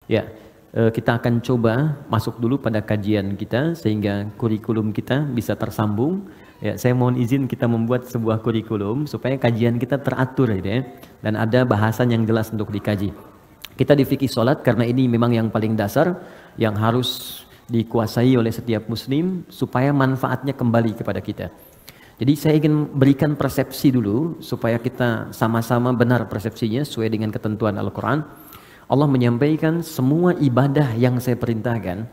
Ya, kita akan coba masuk dulu pada kajian kita sehingga kurikulum kita bisa tersambung. Ya, saya mohon izin kita membuat sebuah kurikulum supaya kajian kita teratur gitu ya, dan ada bahasan yang jelas untuk dikaji. Kita di fikih sholat karena ini memang yang paling dasar yang harus dikuasai oleh setiap muslim supaya manfaatnya kembali kepada kita. Jadi saya ingin berikan persepsi dulu supaya kita sama-sama benar persepsinya sesuai dengan ketentuan Al-Quran. Allah menyampaikan semua ibadah yang saya perintahkan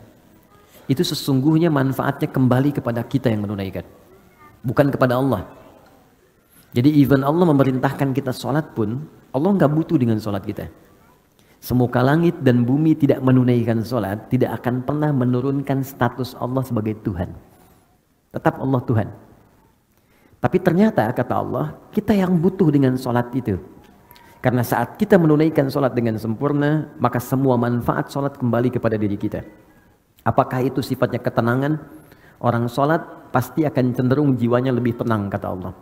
itu sesungguhnya manfaatnya kembali kepada kita yang menunaikan, bukan kepada Allah. Jadi even Allah memerintahkan kita sholat pun, Allah nggak butuh dengan sholat kita. Semuka langit dan bumi tidak menunaikan sholat, tidak akan pernah menurunkan status Allah sebagai Tuhan. Tetap Allah Tuhan. Tapi ternyata kata Allah, kita yang butuh dengan sholat itu. Karena saat kita menunaikan sholat dengan sempurna, maka semua manfaat sholat kembali kepada diri kita. Apakah itu sifatnya ketenangan? Orang sholat pasti akan cenderung jiwanya lebih tenang, kata Allah.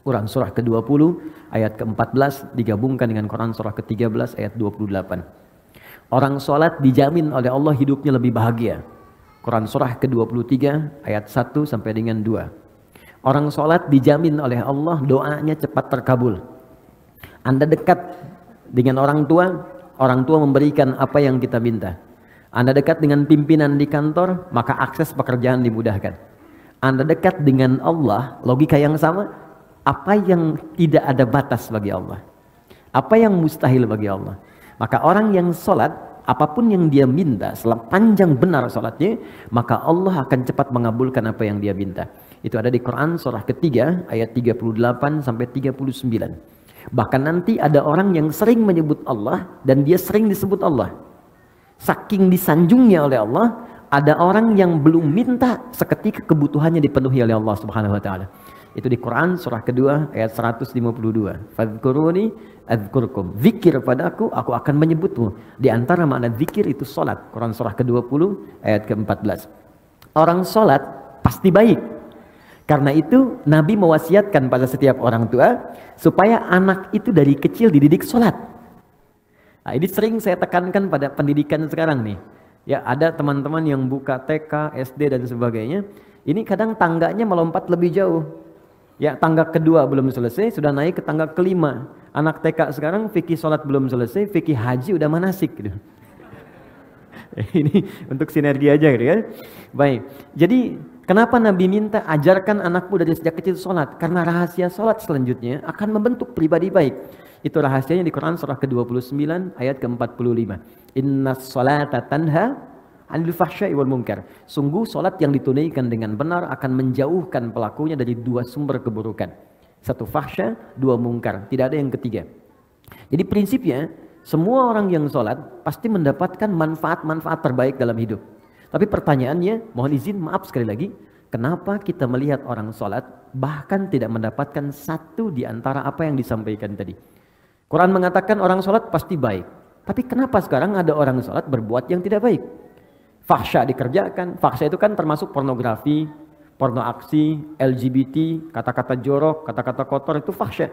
Quran surah ke-20 ayat ke-14 digabungkan dengan Quran surah ke-13 ayat 28. Orang sholat dijamin oleh Allah hidupnya lebih bahagia. Quran surah ke-23 ayat 1 sampai dengan 2. Orang sholat dijamin oleh Allah doanya cepat terkabul. Anda dekat dengan orang tua memberikan apa yang kita minta. Anda dekat dengan pimpinan di kantor, maka akses pekerjaan dimudahkan. Anda dekat dengan Allah, logika yang sama, apa yang tidak ada batas bagi Allah? Apa yang mustahil bagi Allah? Maka orang yang sholat, apapun yang dia minta, selama panjang benar sholatnya, maka Allah akan cepat mengabulkan apa yang dia minta. Itu ada di Quran surah ketiga ayat 38 sampai 39. Bahkan nanti ada orang yang sering menyebut Allah dan dia sering disebut Allah. Saking disanjungnya oleh Allah, ada orang yang belum minta seketika kebutuhannya dipenuhi oleh Allah Subhanahu wa taala. Itu di Quran surah kedua ayat 152. Fadhkuruni adzkurkum. Zikir padaku, aku akan menyebutmu. Di antara makna zikir itu salat. Quran surah ke-20 ayat ke-14. Orang salat pasti baik. Karena itu Nabi mewasiatkan pada setiap orang tua supaya anak itu dari kecil dididik sholat. Nah, ini sering saya tekankan pada pendidikan sekarang nih. Ya, ada teman-teman yang buka TK, SD dan sebagainya. Ini kadang tangganya melompat lebih jauh. Ya, tangga kedua belum selesai, sudah naik ke tangga kelima. Anak TK sekarang fikih sholat belum selesai, fikih haji udah manasik gitu. Ini untuk sinergi aja gitu kan. Baik, jadi kenapa Nabi minta ajarkan anakmu dari sejak kecil sholat? Karena rahasia sholat selanjutnya akan membentuk pribadi baik. Itu rahasianya di Quran surah ke-29 ayat ke-45. Inna sholata tanha 'anil fahsya'i wal munkar. Sungguh sholat yang ditunaikan dengan benar akan menjauhkan pelakunya dari dua sumber keburukan. Satu fahsya, dua mungkar. Tidak ada yang ketiga. Jadi prinsipnya semua orang yang sholat pasti mendapatkan manfaat-manfaat terbaik dalam hidup. Tapi pertanyaannya, mohon izin, maaf sekali lagi, kenapa kita melihat orang sholat bahkan tidak mendapatkan satu di antara apa yang disampaikan tadi? Quran mengatakan orang sholat pasti baik. Tapi kenapa sekarang ada orang sholat berbuat yang tidak baik? Fahsya dikerjakan. Fahsya itu kan termasuk pornografi, porno aksi, LGBT, kata-kata jorok, kata-kata kotor, itu fahsya.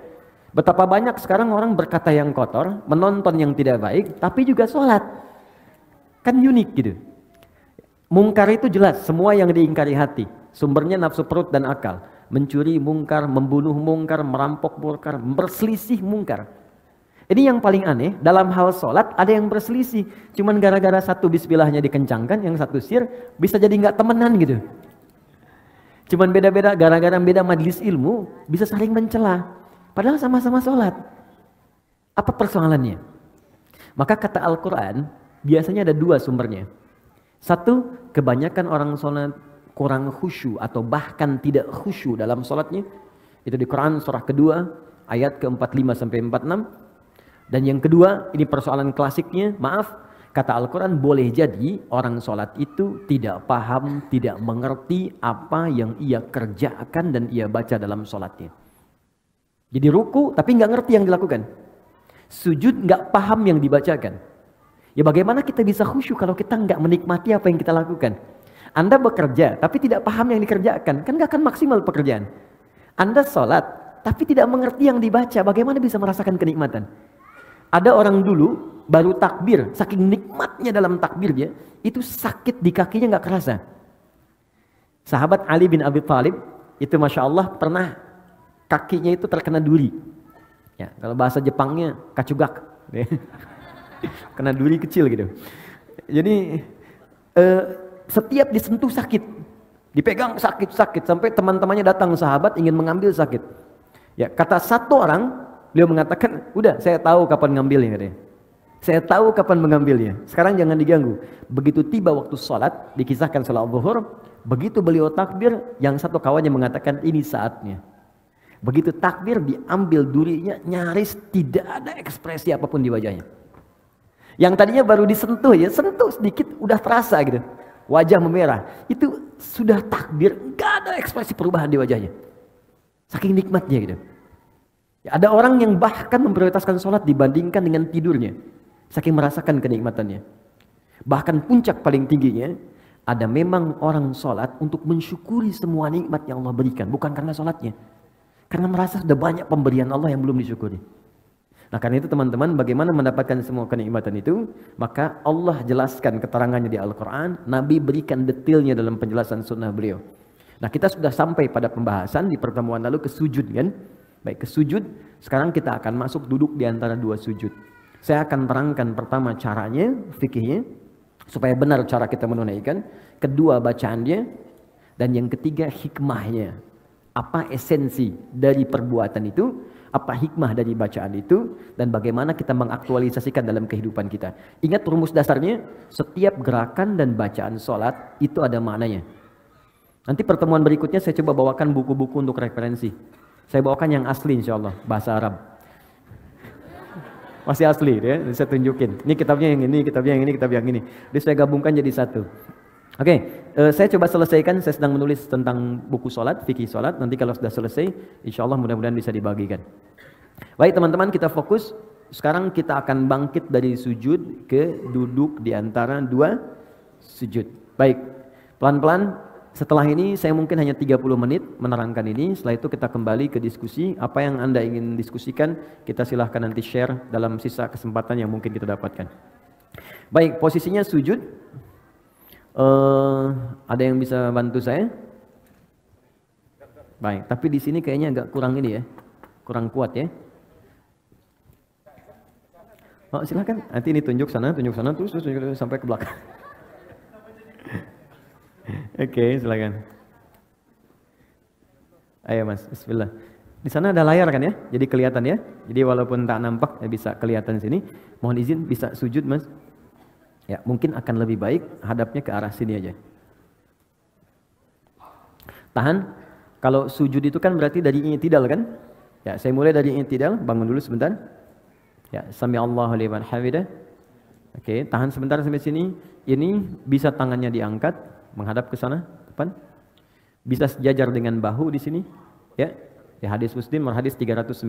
Betapa banyak sekarang orang berkata yang kotor, menonton yang tidak baik, tapi juga sholat. Kan unik gitu. Mungkar itu jelas, semua yang diingkari hati. Sumbernya nafsu perut dan akal. Mencuri mungkar, membunuh mungkar, merampok mungkar, berselisih mungkar. Ini yang paling aneh, dalam hal sholat ada yang berselisih. Cuman gara-gara satu bismillahnya dikencangkan, yang satu sir, bisa jadi nggak temenan gitu. Cuman beda-beda, gara-gara beda majelis ilmu, bisa saling mencela. Padahal sama-sama sholat. Apa persoalannya? Maka kata Al-Quran, biasanya ada dua sumbernya. Satu, kebanyakan orang sholat kurang khusyuk atau bahkan tidak khusyuk dalam sholatnya. Itu di Quran surah kedua, ayat ke-45 sampai 46. Dan yang kedua, ini persoalan klasiknya, maaf, kata Al-Quran, boleh jadi orang sholat itu tidak paham, tidak mengerti apa yang ia kerjakan dan ia baca dalam sholatnya. Jadi ruku tapi nggak ngerti yang dilakukan. Sujud nggak paham yang dibacakan. Ya bagaimana kita bisa khusyuk kalau kita nggak menikmati apa yang kita lakukan? Anda bekerja tapi tidak paham yang dikerjakan, kan nggak akan maksimal pekerjaan. Anda sholat tapi tidak mengerti yang dibaca, bagaimana bisa merasakan kenikmatan? Ada orang dulu baru takbir, saking nikmatnya dalam takbirnya, itu sakit di kakinya nggak kerasa. Sahabat Ali bin Abi Thalib itu Masya Allah pernah kakinya itu terkena duri. Ya, kalau bahasa Jepangnya kacugak, kena duri kecil gitu. Jadi setiap disentuh sakit, dipegang sakit sampai teman-temannya datang sahabat ingin mengambil sakit. Ya, kata satu orang, beliau mengatakan, udah saya tahu kapan ngambilnya katanya. Saya tahu kapan mengambilnya. Sekarang jangan diganggu. Begitu tiba waktu sholat, dikisahkan sholat zuhur, begitu beliau takbir, yang satu kawannya mengatakan ini saatnya. Begitu takbir, diambil durinya, nyaris tidak ada ekspresi apapun di wajahnya. Yang tadinya baru disentuh ya, sentuh sedikit udah terasa gitu. Wajah memerah. Itu sudah takbir, nggak ada ekspresi perubahan di wajahnya. Saking nikmatnya gitu. Ya, ada orang yang bahkan memprioritaskan sholat dibandingkan dengan tidurnya. Saking merasakan kenikmatannya. Bahkan puncak paling tingginya, ada memang orang sholat untuk mensyukuri semua nikmat yang Allah berikan. Bukan karena sholatnya. Karena merasa sudah banyak pemberian Allah yang belum disyukuri. Nah karena itu teman-teman, bagaimana mendapatkan semua kenikmatan itu? Maka Allah jelaskan keterangannya di Al-Quran. Nabi berikan detailnya dalam penjelasan sunnah beliau. Nah kita sudah sampai pada pembahasan di pertemuan lalu ke sujud kan? Baik, ke sujud. Sekarang kita akan masuk duduk di antara dua sujud. Saya akan terangkan pertama caranya, fikihnya, supaya benar cara kita menunaikan. Kedua bacaannya. Dan yang ketiga hikmahnya. Apa esensi dari perbuatan itu, apa hikmah dari bacaan itu, dan bagaimana kita mengaktualisasikan dalam kehidupan kita. Ingat rumus dasarnya, setiap gerakan dan bacaan sholat itu ada maknanya. Nanti pertemuan berikutnya saya coba bawakan buku-buku untuk referensi. Saya bawakan yang asli insya Allah, bahasa Arab. Masih asli ya, saya tunjukin. Ini kitabnya yang ini, kitabnya yang ini, kitab yang ini. Jadi saya gabungkan jadi satu. Oke, saya coba selesaikan. Saya sedang menulis tentang buku sholat, fikih sholat. Nanti kalau sudah selesai, insya Allah mudah-mudahan bisa dibagikan. Baik teman-teman, kita fokus. Sekarang kita akan bangkit dari sujud ke duduk di antara dua sujud. Baik, pelan-pelan. Setelah ini saya mungkin hanya 30 menit menerangkan ini. Setelah itu kita kembali ke diskusi. Apa yang Anda ingin diskusikan, kita silahkan nanti share dalam sisa kesempatan yang mungkin kita dapatkan. Baik, posisinya sujud. Ada yang bisa bantu saya? Baik, tapi di sini kayaknya agak kurang ini ya, kurang kuat ya. Oh, silakan. Nanti ini tunjuk sana, terus sampai ke belakang. Oke, silakan. Ayo Mas, bismillah. Di sana ada layar kan ya? Jadi kelihatan ya. Jadi walaupun tak nampak ya bisa kelihatan sini. Mohon izin bisa sujud Mas. Ya, mungkin akan lebih baik hadapnya ke arah sini aja. Tahan. Kalau sujud itu kan berarti dari i'tidal kan? Ya, saya mulai dari i'tidal, bangun dulu sebentar. Ya, sami Allahu liman hamidah. Oke, tahan sebentar sampai sini. Ini bisa tangannya diangkat menghadap ke sana, depan. Bisa sejajar dengan bahu di sini, ya. Di hadis Muslim nomor hadis 397,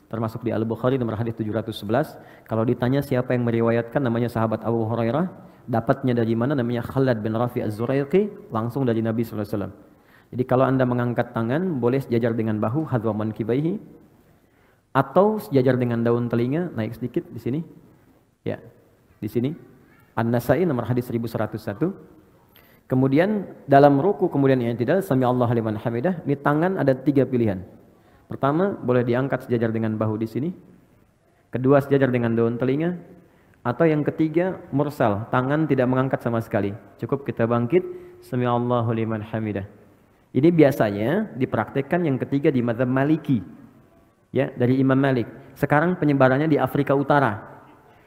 termasuk di Al-Bukhari nomor hadis 711. Kalau ditanya siapa yang meriwayatkan, namanya sahabat Abu Hurairah. Dapatnya dari mana? Namanya Khalad bin Rafi Az-Zuraiqi, langsung dari Nabi sallallahu alaihi wasallam. Jadi kalau Anda mengangkat tangan, boleh sejajar dengan bahu, hadwa mankibaihi, atau sejajar dengan daun telinga, naik sedikit di sini. Ya, di sini. An-Nasai nomor hadis 1101. Kemudian dalam ruku kemudian i'tidal, sami Allahu liman hamidah. Ini tangan ada 3 pilihan. Pertama, boleh diangkat sejajar dengan bahu di sini. Kedua, sejajar dengan daun telinga. Atau yang ketiga, mursal, tangan tidak mengangkat sama sekali. Cukup kita bangkit, sami Allahu liman hamidah. Ini biasanya dipraktekkan yang ketiga di mazhab Maliki. Ya, dari Imam Malik. Sekarang penyebarannya di Afrika Utara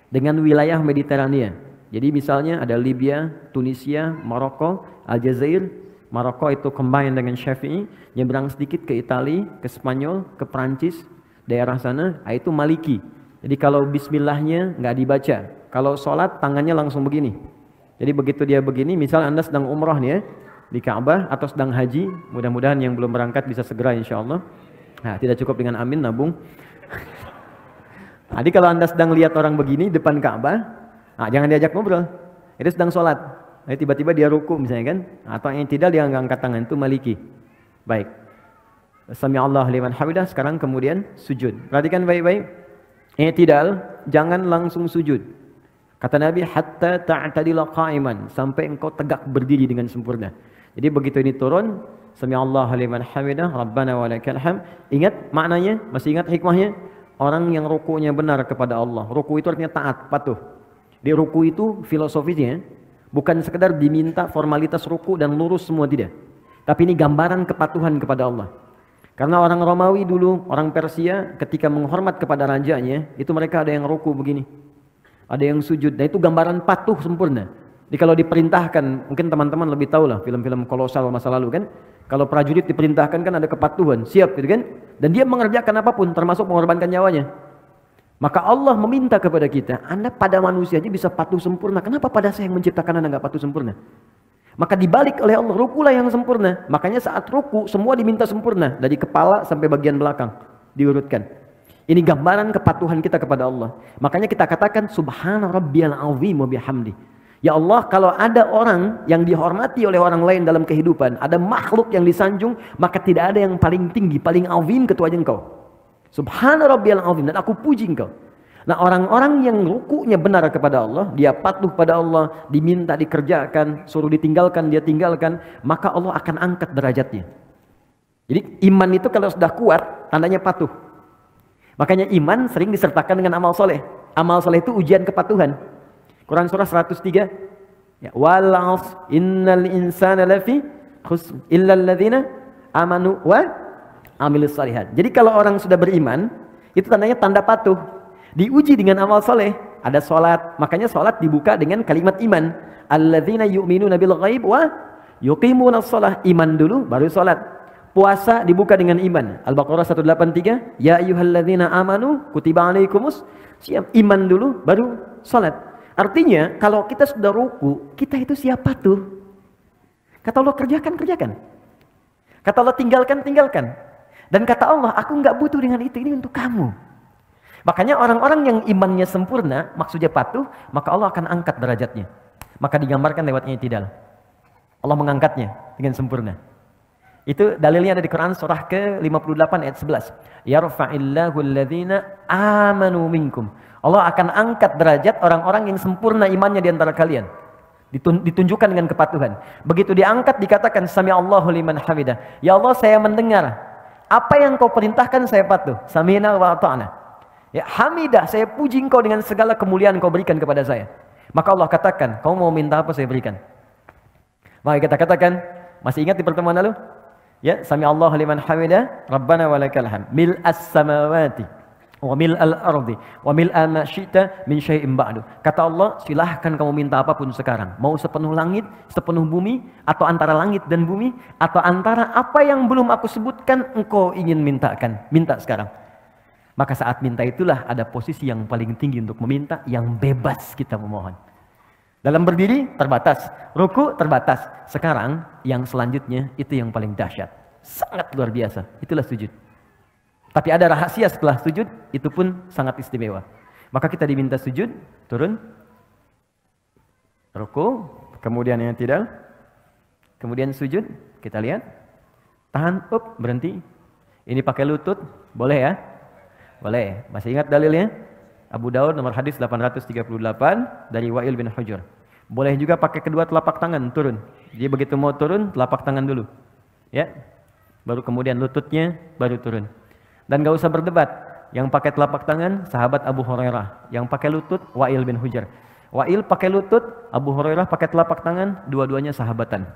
dengan wilayah Mediterania. Jadi misalnya ada Libya, Tunisia, Maroko, Aljazair. Maroko itu combine dengan Syafi'i, nyebrang sedikit ke Itali, ke Spanyol, ke Prancis, daerah sana, itu Maliki. Jadi kalau bismillahnya nggak dibaca, kalau sholat tangannya langsung begini. Jadi begitu dia begini, misal Anda sedang umrah nih ya, di Ka'bah atau sedang haji, mudah-mudahan yang belum berangkat bisa segera insya Allah. Nah, tidak cukup dengan amin, nabung. Jadi kalau Anda sedang lihat orang begini depan Ka'bah, nah, jangan diajak ngobrol. Itu sedang sholat. Nah, tiba-tiba dia ruku misalnya kan, atau yang tidak dia angkat tangan, itu Maliki. Baik. Sami Allah liman hamidah. Sekarang kemudian sujud. Perhatikan baik-baik. I'tidal jangan langsung sujud. Kata Nabi, hatta ta'tadila qa'iman, sampai engkau tegak berdiri dengan sempurna. Jadi begitu ini turun, sami'allahu liman hamidah, rabbana walakal hamd. Ingat maknanya? Masih ingat hikmahnya? Orang yang rukunya benar kepada Allah. Ruku itu artinya taat, patuh. Di ruku itu filosofisnya bukan sekedar diminta formalitas ruku dan lurus semua, tidak. Tapi ini gambaran kepatuhan kepada Allah. Karena orang Romawi dulu, orang Persia ketika menghormat kepada rajanya, itu mereka ada yang ruku begini. Ada yang sujud. Nah itu gambaran patuh sempurna. Jadi kalau diperintahkan, mungkin teman-teman lebih tahu lah film-film kolosal masa lalu kan. Kalau prajurit diperintahkan kan ada kepatuhan, siap gitu kan. Dan dia mengerjakan apapun, termasuk mengorbankan nyawanya. Maka Allah meminta kepada kita, Anda pada manusia aja bisa patuh sempurna. Kenapa pada saya yang menciptakan Anda nggak patuh sempurna? Maka dibalik oleh Allah, rukulah yang sempurna. Makanya saat ruku semua diminta sempurna. Dari kepala sampai bagian belakang. Diurutkan. Ini gambaran kepatuhan kita kepada Allah. Makanya kita katakan subhana rabbiyal azim wa bihamdi. Ya Allah, kalau ada orang yang dihormati oleh orang lain dalam kehidupan, ada makhluk yang disanjung, maka tidak ada yang paling tinggi, paling azim kecuali Engkau. Subhana rabbiyal azim, dan aku puji Engkau. Nah, orang-orang yang rukunya benar kepada Allah, dia patuh pada Allah, diminta dikerjakan, suruh ditinggalkan dia tinggalkan, maka Allah akan angkat derajatnya. Jadi iman itu kalau sudah kuat, tandanya patuh. Makanya iman sering disertakan dengan amal soleh. Amal soleh itu ujian kepatuhan. Quran surah 103. Ya, wal 'asr innal insana lafi khusr illa alladzina amanu wa amilus shalihat. Jadi kalau orang sudah beriman, itu tandanya tanda patuh. Diuji dengan amal soleh. Ada sholat, makanya sholat dibuka dengan kalimat iman. Alladzina yu'minuna bil ghaib wa yuqimunas shalah. Iman dulu baru sholat. Puasa dibuka dengan iman. Al-Baqarah 183. Ya ayyuhalladzina amanu kutiba alaikumus siap. Iman dulu baru salat. Artinya kalau kita sudah ruku, kita itu siap patuh. Kata Allah kerjakan, kerjakan. Kata Allah tinggalkan, tinggalkan. Dan kata Allah, aku nggak butuh dengan itu, ini untuk kamu. Makanya orang-orang yang imannya sempurna, maksudnya patuh, maka Allah akan angkat derajatnya. Maka digambarkan lewat i'tidal. Allah mengangkatnya dengan sempurna. Itu dalilnya ada di Quran surah ke-58 ayat 11. Yarfa'illahu alladhina amanu minkum. Allah akan angkat derajat orang-orang yang sempurna imannya di antara kalian. Ditunjukkan dengan kepatuhan. Begitu diangkat dikatakan sami'allahu liman hamidah. Ya Allah, saya mendengar. Apa yang kau perintahkan saya patuh. Sami'na wa ata'na. Ya hamidah, saya puji engkau dengan segala kemuliaan kau berikan kepada saya. Maka Allah katakan, kau mau minta apa saya berikan. Maka kita katakan, masih ingat di pertemuan lalu? Ya, sami Allah liman hamidah, Rabbana walakal hamd. Mil'as samawati wa mil'al ardi wa mil'a ma syi'ta min syai'in ba'du. Kata Allah, silahkan kamu minta apapun sekarang. Mau sepenuh langit, sepenuh bumi, atau antara langit dan bumi, atau antara apa yang belum aku sebutkan engkau ingin mintakan. Minta sekarang. Maka saat minta itulah ada posisi yang paling tinggi untuk meminta, yang bebas kita memohon. Dalam berdiri terbatas, ruku terbatas. Sekarang yang selanjutnya itu yang paling dahsyat. Sangat luar biasa. Itulah sujud. Tapi ada rahasia setelah sujud, itu pun sangat istimewa. Maka kita diminta sujud, turun. Ruku, kemudian yang tidak. Kemudian sujud, kita lihat. Tahan, up, berhenti. Ini pakai lutut, boleh ya? Boleh. Masih ingat dalilnya? Abu Daud nomor hadis 838 dari Wa'il bin Hujur. Boleh juga pakai kedua telapak tangan turun. Dia begitu mau turun, telapak tangan dulu. Ya. Baru kemudian lututnya baru turun. Dan gak usah berdebat. Yang pakai telapak tangan sahabat Abu Hurairah, yang pakai lutut Wa'il bin Hujur. Wa'il pakai lutut, Abu Hurairah pakai telapak tangan, dua-duanya sahabatan.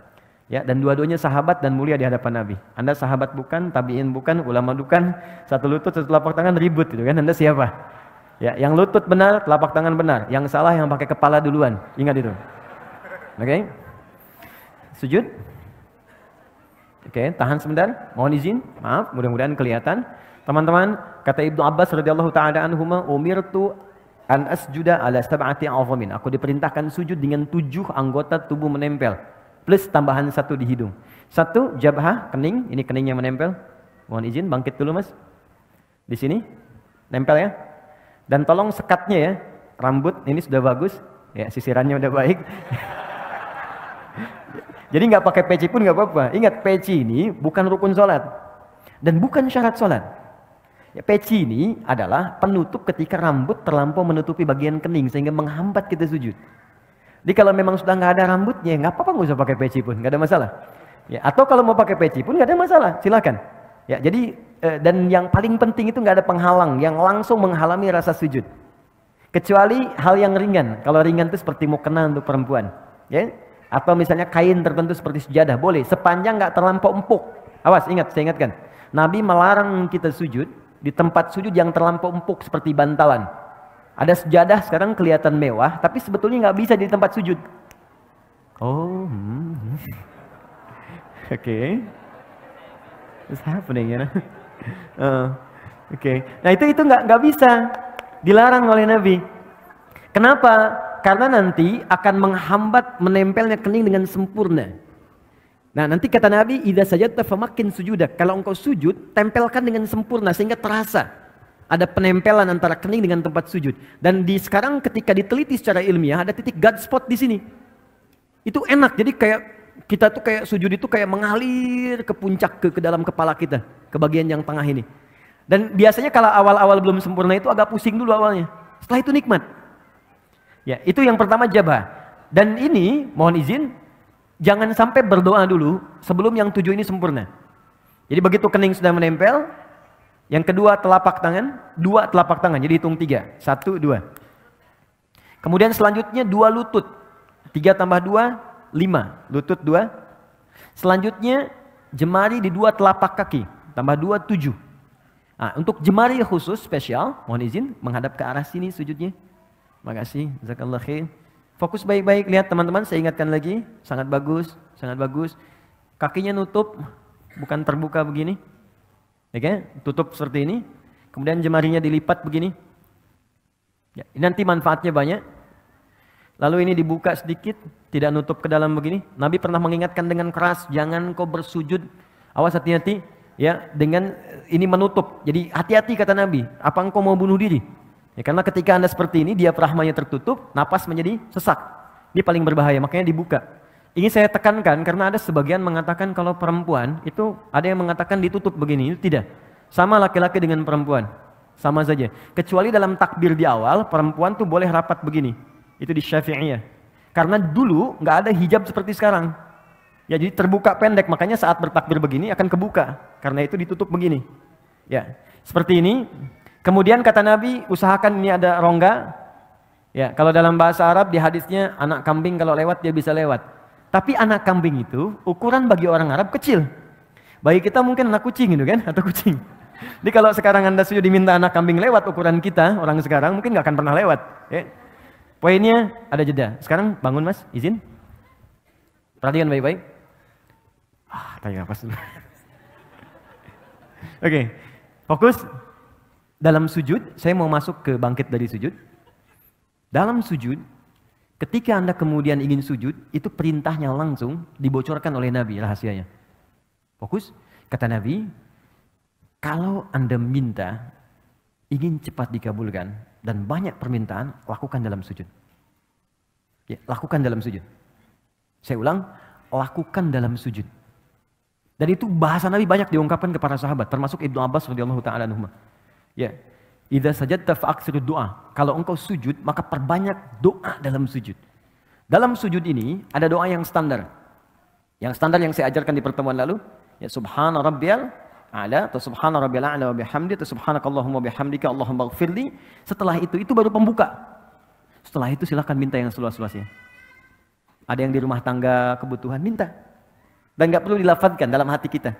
Ya, dan dua-duanya sahabat dan mulia di hadapan Nabi. Anda sahabat bukan, tabi'in bukan, ulama bukan, satu lutut, satu telapak tangan ribut gitu kan. Anda siapa? Ya, yang lutut benar, telapak tangan benar. Yang salah yang pakai kepala duluan. Ingat itu. Oke. Sujud. Oke, tahan sebentar. Mohon izin. Maaf, mudah-mudahan kelihatan. Teman-teman, kata Ibnu Abbas radhiyallahu taala anhuma, umirtu an asjuda ala sab'ati azamin. Aku diperintahkan sujud dengan 7 anggota tubuh menempel. Plus tambahan 1 di hidung. 1 jabhah, kening. Ini keningnya menempel. Mohon izin, bangkit dulu mas. Di sini. Nempel ya. Dan tolong sekatnya ya, rambut ini sudah bagus, ya sisirannya udah baik. Jadi nggak pakai peci pun nggak apa-apa. Ingat, peci ini bukan rukun sholat dan bukan syarat sholat. Ya, peci ini adalah penutup ketika rambut terlampau menutupi bagian kening sehingga menghambat kita sujud. Jadi kalau memang sudah nggak ada rambutnya, nggak apa-apa, nggak usah pakai peci pun, nggak ada masalah. Ya, atau kalau mau pakai peci pun nggak ada masalah, silakan. Ya, jadi dan yang paling penting itu nggak ada penghalang yang langsung menghalangi rasa sujud. Kecuali hal yang ringan. Kalau ringan itu seperti mukena untuk perempuan, ya. Atau misalnya kain tertentu seperti sejadah, boleh, sepanjang nggak terlampau empuk. Awas, ingat, saya ingatkan. Nabi melarang kita sujud di tempat sujud yang terlampau empuk seperti bantalan. Ada sejadah sekarang kelihatan mewah, tapi sebetulnya nggak bisa di tempat sujud. Oh, okay. What's happening, you know? Okay. Nah itu nggak bisa, dilarang oleh Nabi. Kenapa? Karena nanti akan menghambat menempelnya kening dengan sempurna. Nah nanti kata Nabi, idza sajadta famakin sujudak. Kalau engkau sujud, tempelkan dengan sempurna sehingga terasa ada penempelan antara kening dengan tempat sujud. Dan sekarang ketika diteliti secara ilmiah ada titik God spot di sini. Itu enak. Jadi kayak kita tuh kayak sujud itu kayak mengalir ke puncak ke dalam kepala kita, ke bagian yang tengah ini. Dan biasanya kalau awal-awal belum sempurna itu agak pusing dulu awalnya. Setelah itu nikmat. Ya, itu yang pertama jabah. Dan ini mohon izin jangan sampai berdoa dulu sebelum yang 7 ini sempurna. Jadi begitu kening sudah menempel, yang kedua telapak tangan, 2 telapak tangan, jadi hitung 3, 1, 2. Kemudian selanjutnya 2 lutut, 3 tambah 2, 5, lutut 2. Selanjutnya jemari di 2 telapak kaki, tambah 2, 7. Nah, untuk jemari khusus spesial, mohon izin menghadap ke arah sini sujudnya. Makasih, jazakallah khair. Fokus baik-baik, lihat teman-teman, saya ingatkan lagi, sangat bagus, sangat bagus. Kakinya nutup, bukan terbuka begini. Oke, tutup seperti ini. Kemudian jemarinya dilipat begini. Ya, nanti manfaatnya banyak. Lalu ini dibuka sedikit, tidak nutup ke dalam begini. Nabi pernah mengingatkan dengan keras, jangan kau bersujud. Awas, hati-hati ya dengan ini menutup. Jadi hati-hati kata Nabi. Apa engkau mau bunuh diri? Ya, karena ketika Anda seperti ini, diafragmanya tertutup, napas menjadi sesak. Ini paling berbahaya, makanya dibuka. Ini saya tekankan karena ada sebagian mengatakan kalau perempuan itu ada yang mengatakan ditutup begini, itu tidak. Sama laki-laki dengan perempuan, sama saja. Kecuali dalam takbir di awal, perempuan tuh boleh rapat begini. Itu di Syafi'iyah. Karena dulu nggak ada hijab seperti sekarang. Ya jadi terbuka pendek, makanya saat bertakbir begini akan kebuka. Karena itu ditutup begini. Ya, seperti ini. Kemudian kata Nabi, usahakan ini ada rongga. Ya, kalau dalam bahasa Arab di hadisnya anak kambing kalau lewat dia bisa lewat. Tapi anak kambing itu ukuran bagi orang Arab kecil. Bagi kita mungkin anak kucing gitu kan, atau kucing. Jadi kalau sekarang Anda sudah diminta anak kambing lewat ukuran kita, orang sekarang mungkin nggak akan pernah lewat. Ya. Poinnya ada jeda. Sekarang bangun Mas, izin. Perhatikan baik-baik. Tanya apa dulu. Oke, fokus. Dalam sujud, saya mau masuk ke bangkit dari sujud. Dalam sujud, ketika Anda kemudian ingin sujud, itu perintahnya langsung dibocorkan oleh Nabi, rahasianya. Fokus, kata Nabi, kalau Anda minta, ingin cepat dikabulkan, dan banyak permintaan, lakukan dalam sujud. Ya, lakukan dalam sujud. Saya ulang, lakukan dalam sujud. Dan itu bahasa Nabi banyak diungkapkan kepada sahabat, termasuk Ibnu Abbas radhiyallahu ta'ala anhu. Ya, idza sajadta fa'aksirud doa. Kalau engkau sujud, maka perbanyak doa dalam sujud. Dalam sujud ini ada doa yang standar. Yang standar yang saya ajarkan di pertemuan lalu, ya subhana rabbiyal a'la atau subhana rabbiyal a'la wa bihamdi atau subhanakallahumma bihamdika Allahumma ighfirli. Setelah itu baru pembuka. Setelah itu silakan minta yang seluas-luasnya. Ada yang di rumah tangga kebutuhan, minta. Dan nggak perlu dilafadzkan dalam hati kita.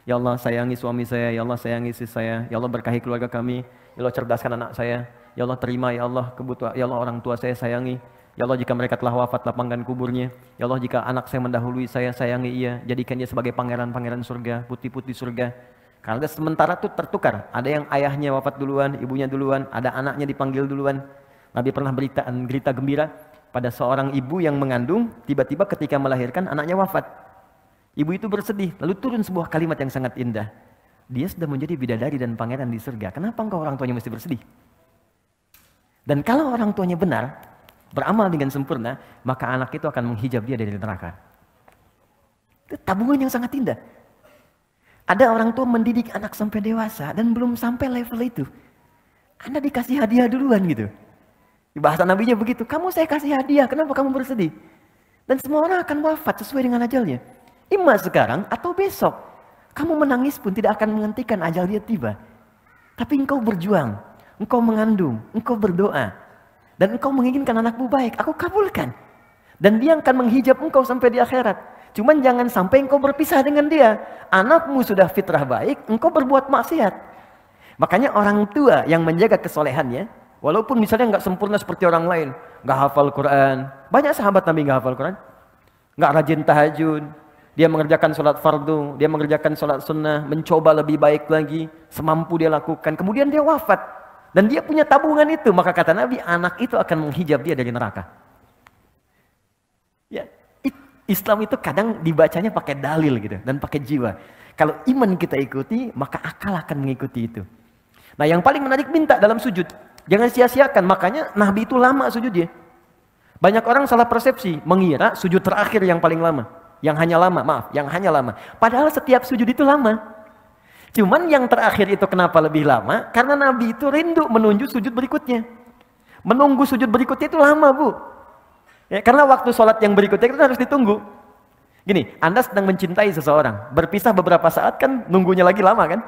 Ya Allah sayangi suami saya, ya Allah sayangi istri saya, ya Allah berkahi keluarga kami, ya Allah cerdaskan anak saya, ya Allah terima ya Allah kebutuhan, ya Allah orang tua saya sayangi, ya Allah jika mereka telah wafat lapangkan kuburnya, ya Allah jika anak saya mendahului saya sayangi ia, jadikan dia sebagai pangeran-pangeran surga, putih-putih surga. Karena sementara itu tertukar, ada yang ayahnya wafat duluan, ibunya duluan, ada anaknya dipanggil duluan. Nabi pernah berita gembira pada seorang ibu yang mengandung, tiba-tiba ketika melahirkan anaknya wafat. Ibu itu bersedih, lalu turun sebuah kalimat yang sangat indah. Dia sudah menjadi bidadari dan pangeran di surga. Kenapa engkau orang tuanya mesti bersedih? Dan kalau orang tuanya benar, beramal dengan sempurna, maka anak itu akan menghijab dia dari neraka. Itu tabungan yang sangat indah. Ada orang tua mendidik anak sampai dewasa dan belum sampai level itu. Anda dikasih hadiah duluan gitu. Di bahasa nabinya begitu, kamu saya kasih hadiah, kenapa kamu bersedih? Dan semua orang akan wafat sesuai dengan ajalnya. Imma sekarang atau besok. Kamu menangis pun tidak akan menghentikan ajal dia tiba. Tapi engkau berjuang, engkau mengandung, engkau berdoa. Dan engkau menginginkan anakmu baik, aku kabulkan. Dan dia akan menghijab engkau sampai di akhirat. Cuman jangan sampai engkau berpisah dengan dia. Anakmu sudah fitrah baik, engkau berbuat maksiat. Makanya orang tua yang menjaga kesolehannya, walaupun misalnya nggak sempurna seperti orang lain, nggak hafal Quran. Banyak sahabat Nabi nggak hafal Quran, nggak rajin tahajud. Dia mengerjakan sholat fardu, dia mengerjakan sholat sunnah, mencoba lebih baik lagi, semampu dia lakukan. Kemudian dia wafat. Dan dia punya tabungan itu. Maka kata Nabi, anak itu akan menghijab dia dari neraka. Ya, Islam itu kadang dibacanya pakai dalil gitu, dan pakai jiwa. Kalau iman kita ikuti, maka akal akan mengikuti itu. Nah yang paling menarik minta dalam sujud. Jangan sia-siakan, makanya Nabi itu lama sujudnya. Banyak orang salah persepsi, mengira sujud terakhir yang paling lama. Yang hanya lama. Padahal setiap sujud itu lama. Cuman yang terakhir itu kenapa lebih lama? Karena Nabi itu rindu menunjuk sujud berikutnya. Menunggu sujud berikutnya itu lama, Bu. Ya, karena waktu sholat yang berikutnya itu harus ditunggu. Gini, Anda sedang mencintai seseorang. Berpisah beberapa saat kan nunggunya lagi lama kan?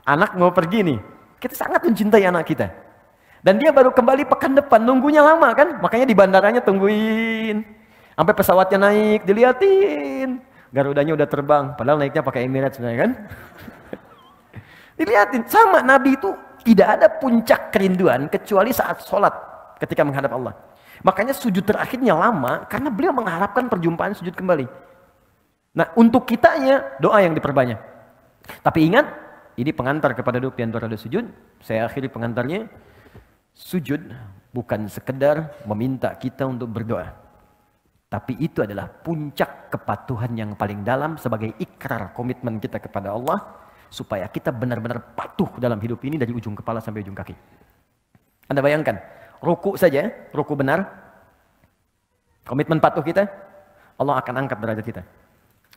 Anak mau pergi nih. Kita sangat mencintai anak kita. Dan dia baru kembali pekan depan, nunggunya lama kan? Makanya di bandaranya tungguin. Sampai pesawatnya naik, diliatin. Garudanya udah terbang, padahal naiknya pakai Emirates sebenarnya kan? Diliatin, sama Nabi itu tidak ada puncak kerinduan kecuali saat sholat ketika menghadap Allah. Makanya sujud terakhirnya lama karena beliau mengharapkan perjumpaan sujud kembali. Nah untuk kitanya doa yang diperbanyak. Tapi ingat, ini pengantar kepada doa antara sujud. Saya akhiri pengantarnya. Sujud bukan sekedar meminta kita untuk berdoa. Tapi itu adalah puncak kepatuhan yang paling dalam sebagai ikrar komitmen kita kepada Allah. Supaya kita benar-benar patuh dalam hidup ini dari ujung kepala sampai ujung kaki. Anda bayangkan, ruku saja, ruku benar. Komitmen patuh kita, Allah akan angkat derajat kita.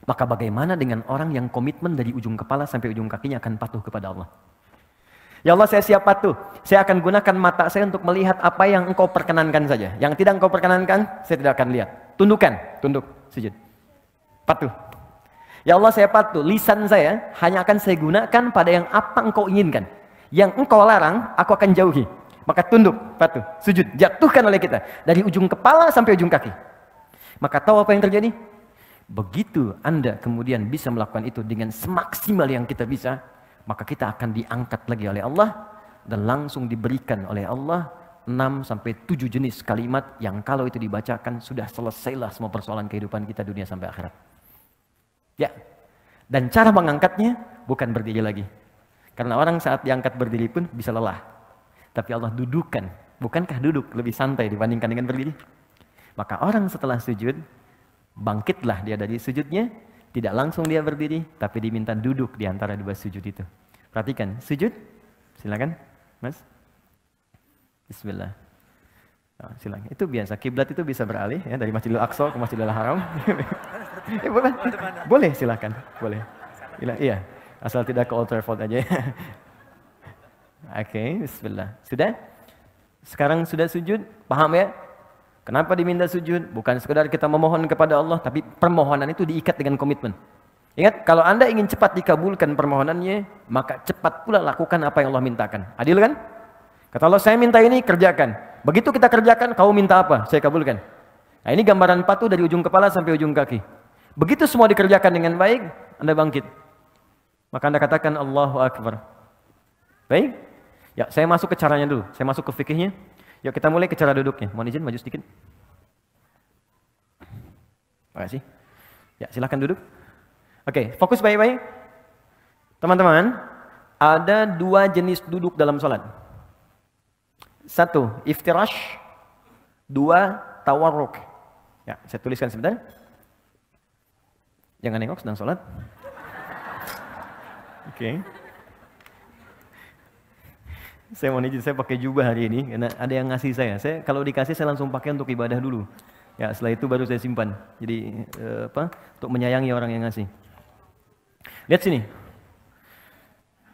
Maka bagaimana dengan orang yang komitmen dari ujung kepala sampai ujung kakinya akan patuh kepada Allah? Ya Allah, saya siap patuh. Saya akan gunakan mata saya untuk melihat apa yang engkau perkenankan saja. Yang tidak engkau perkenankan, saya tidak akan lihat. Tundukkan, tunduk, sujud. Patuh. Ya Allah, saya patuh. Lisan saya hanya akan saya gunakan pada yang apa engkau inginkan. Yang engkau larang, aku akan jauhi. Maka tunduk, patuh, sujud. Jatuhkan oleh kita. Dari ujung kepala sampai ujung kaki. Maka tahu apa yang terjadi? Begitu Anda kemudian bisa melakukan itu dengan semaksimal yang kita bisa, maka kita akan diangkat lagi oleh Allah dan langsung diberikan oleh Allah 6-7 jenis kalimat yang kalau itu dibacakan sudah selesailah semua persoalan kehidupan kita dunia sampai akhirat. Ya. Dan cara mengangkatnya bukan berdiri lagi. Karena orang saat diangkat berdiri pun bisa lelah. Tapi Allah dudukan. Bukankah duduk lebih santai dibandingkan dengan berdiri? Maka orang setelah sujud, bangkitlah dia dari sujudnya. Tidak langsung dia berdiri, tapi diminta duduk di antara dua sujud itu. Perhatikan, sujud. Silakan, Mas. Bismillah. Oh, silakan. Itu biasa, kiblat itu bisa beralih ya dari Masjidil Aqsa ke Masjidil Haram. Boleh. Boleh, silakan. Boleh. Iya, asal tidak ke Old Trafford aja. Oke, bismillah. Sudah? Sekarang sudah sujud? Paham ya? Kenapa diminta sujud? Bukan sekedar kita memohon kepada Allah, tapi permohonan itu diikat dengan komitmen. Ingat, kalau Anda ingin cepat dikabulkan permohonannya, maka cepat pula lakukan apa yang Allah mintakan. Adil kan? Kata Allah, saya minta ini, kerjakan. Begitu kita kerjakan, kau minta apa? Saya kabulkan. Nah ini gambaran patuh dari ujung kepala sampai ujung kaki. Begitu semua dikerjakan dengan baik, Anda bangkit. Maka Anda katakan, Allahu Akbar. Baik? Ya, saya masuk ke caranya dulu. Saya masuk ke fikihnya. Yuk kita mulai ke cara duduknya. Mohon izin maju sedikit. Terima kasih. Ya, silakan duduk. Oke, fokus baik-baik. Teman-teman, ada dua jenis duduk dalam sholat. Satu, iftirash. Dua, tawarruk. Ya, saya tuliskan sebentar. Jangan nengok sedang sholat. Oke. Saya mau izin, saya pakai jubah hari ini karena ada yang ngasih saya. Saya kalau dikasih saya langsung pakai untuk ibadah dulu. Ya, setelah itu baru saya simpan. Jadi untuk menyayangi orang yang ngasih. Lihat sini.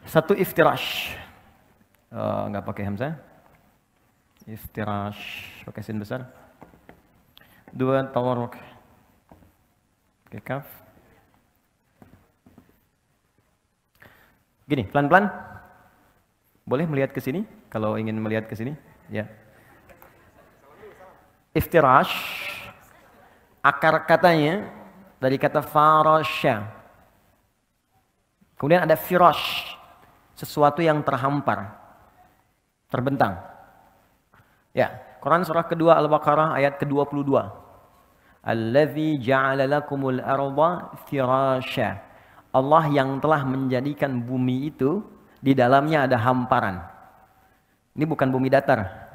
Satu iftirash. Nggak pakai hamzah. Iftirash pakai sin besar. Dua tawarruk. Pakai kaf. Gini, pelan-pelan. Boleh melihat ke sini kalau ingin melihat ke sini, ya. Iftirash akar katanya dari kata farasya. Kemudian ada firash, sesuatu yang terhampar, terbentang. Ya, Quran surah kedua Al-Baqarah ayat ke-22. Allazi ja'ala lakumul arda firasya. Allah yang telah menjadikan bumi itu di dalamnya ada hamparan. Ini bukan bumi datar.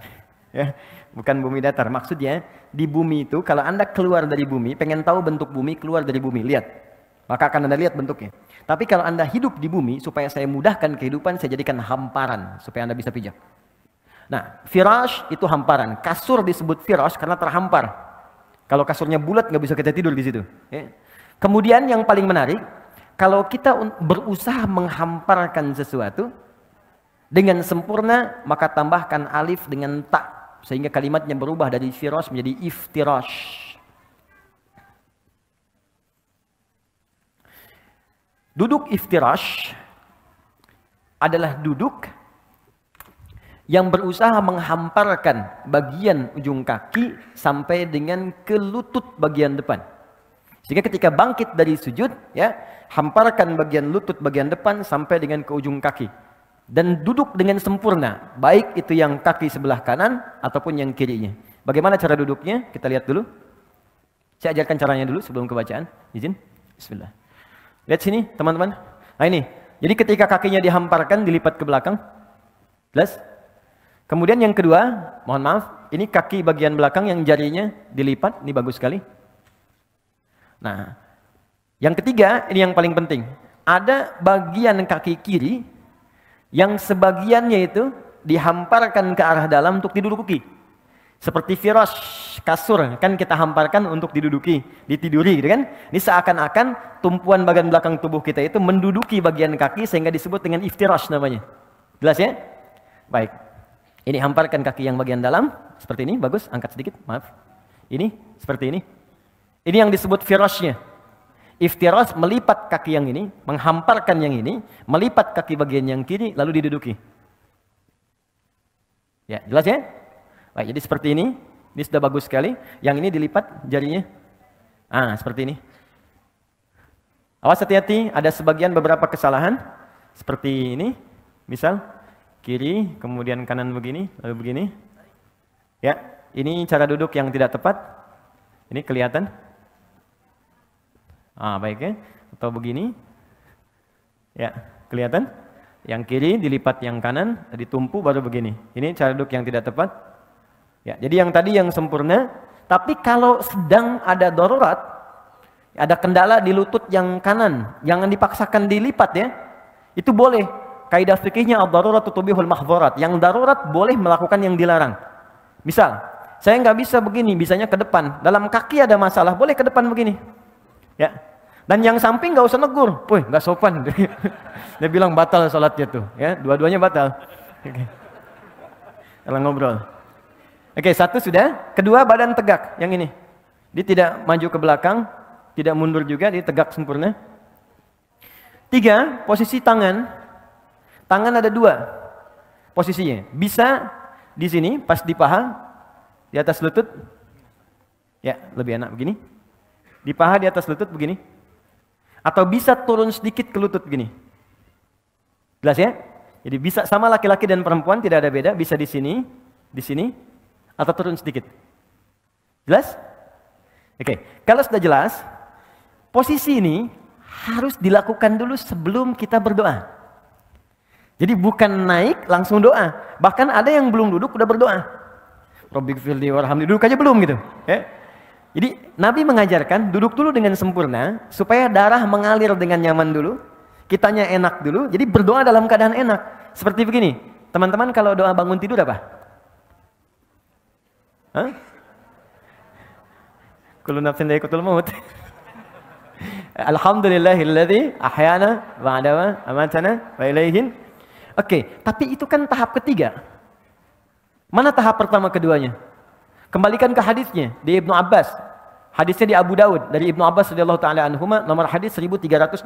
Ya, bukan bumi datar. Maksudnya di bumi itu kalau Anda keluar dari bumi, pengen tahu bentuk bumi, keluar dari bumi, lihat. Maka akan Anda lihat bentuknya. Tapi kalau Anda hidup di bumi, supaya saya mudahkan kehidupan, saya jadikan hamparan, supaya Anda bisa pijak. Nah, firash itu hamparan. Kasur disebut firash karena terhampar. Kalau kasurnya bulat, nggak bisa kita tidur di situ. Ya. Kemudian yang paling menarik, kalau kita berusaha menghamparkan sesuatu dengan sempurna, maka tambahkan alif dengan ta, sehingga kalimatnya berubah dari firash menjadi iftirash. Duduk iftirash adalah duduk yang berusaha menghamparkan bagian ujung kaki sampai dengan ke lutut bagian depan. Sehingga ketika bangkit dari sujud, ya, hamparkan bagian lutut bagian depan sampai dengan ke ujung kaki. Dan duduk dengan sempurna, baik itu yang kaki sebelah kanan ataupun yang kirinya. Bagaimana cara duduknya? Kita lihat dulu. Saya ajarkan caranya dulu sebelum kebacaan. Izin. Bismillah. Lihat sini, teman-teman. Nah ini. Jadi ketika kakinya dihamparkan, dilipat ke belakang. Jelas? Kemudian yang kedua, mohon maaf, ini kaki bagian belakang yang jarinya dilipat. Ini bagus sekali. Nah, yang ketiga, ini yang paling penting. Ada bagian kaki kiri yang sebagiannya itu dihamparkan ke arah dalam untuk diduduki. Seperti firash, kasur, kan kita hamparkan untuk diduduki, ditiduri gitu kan. Ini seakan-akan tumpuan bagian belakang tubuh kita itu menduduki bagian kaki sehingga disebut dengan iftirash namanya. Jelas ya? Baik. Ini hamparkan kaki yang bagian dalam, seperti ini, bagus, angkat sedikit, maaf. Ini, seperti ini. Ini yang disebut firashnya. Iftirash melipat kaki yang ini, menghamparkan yang ini, melipat kaki bagian yang kiri, lalu diduduki. Ya, jelas ya? Baik, jadi seperti ini sudah bagus sekali. Yang ini dilipat jarinya. Seperti ini. Awas hati-hati, ada sebagian beberapa kesalahan. Seperti ini, misal kiri, kemudian kanan begini, lalu begini. Ya, ini cara duduk yang tidak tepat. Ini kelihatan. Baik ya. Atau begini. Ya, kelihatan. Yang kiri dilipat yang kanan, ditumpu baru begini. Ini cara duduk yang tidak tepat. Ya, jadi yang tadi yang sempurna, tapi kalau sedang ada darurat, ada kendala di lutut yang kanan, jangan dipaksakan dilipat ya. Itu boleh. Kaidah fikihnya ad-darurat tubihul mahdzurat. Yang darurat boleh melakukan yang dilarang. Misal, saya nggak bisa begini, bisanya ke depan. Dalam kaki ada masalah, boleh ke depan begini. Ya. Dan yang samping nggak usah negur. Woi, nggak sopan. Dia bilang batal salatnya tuh, ya. Dua-duanya batal. Kalau ngobrol. Oke, satu sudah. Kedua, badan tegak. Yang ini. Dia tidak maju ke belakang, tidak mundur juga, dia tegak sempurna. Tiga, posisi tangan. Tangan ada dua posisinya. Bisa di sini, pas di paha, di atas lutut. Ya, lebih enak begini. Di paha, di atas lutut begini. Atau bisa turun sedikit ke lutut begini. Jelas ya? Jadi bisa sama laki-laki dan perempuan, tidak ada beda. Bisa di sini, atau turun sedikit. Jelas? Oke, kalau sudah jelas, posisi ini harus dilakukan dulu sebelum kita berdoa. Jadi bukan naik langsung doa. Bahkan ada yang belum duduk udah berdoa. Rabbighfirli warhamni, duduk aja belum gitu. Ya. Jadi Nabi mengajarkan duduk dulu dengan sempurna supaya darah mengalir dengan nyaman dulu, kitanya enak dulu. Jadi berdoa dalam keadaan enak. Seperti begini, teman-teman kalau doa bangun tidur apa? Kullu nafsin dha'iqatul maut. Alhamdulillahilladzi ahyana ba'da ma amatana wa ilaihin. Oke, tapi itu kan tahap ketiga. Mana tahap pertama keduanya? Kembalikan ke hadisnya di Ibnu Abbas. Hadisnya di Abu Daud dari Ibnu Abbas radhiyallahu taala anhuma, nomor hadis 1369.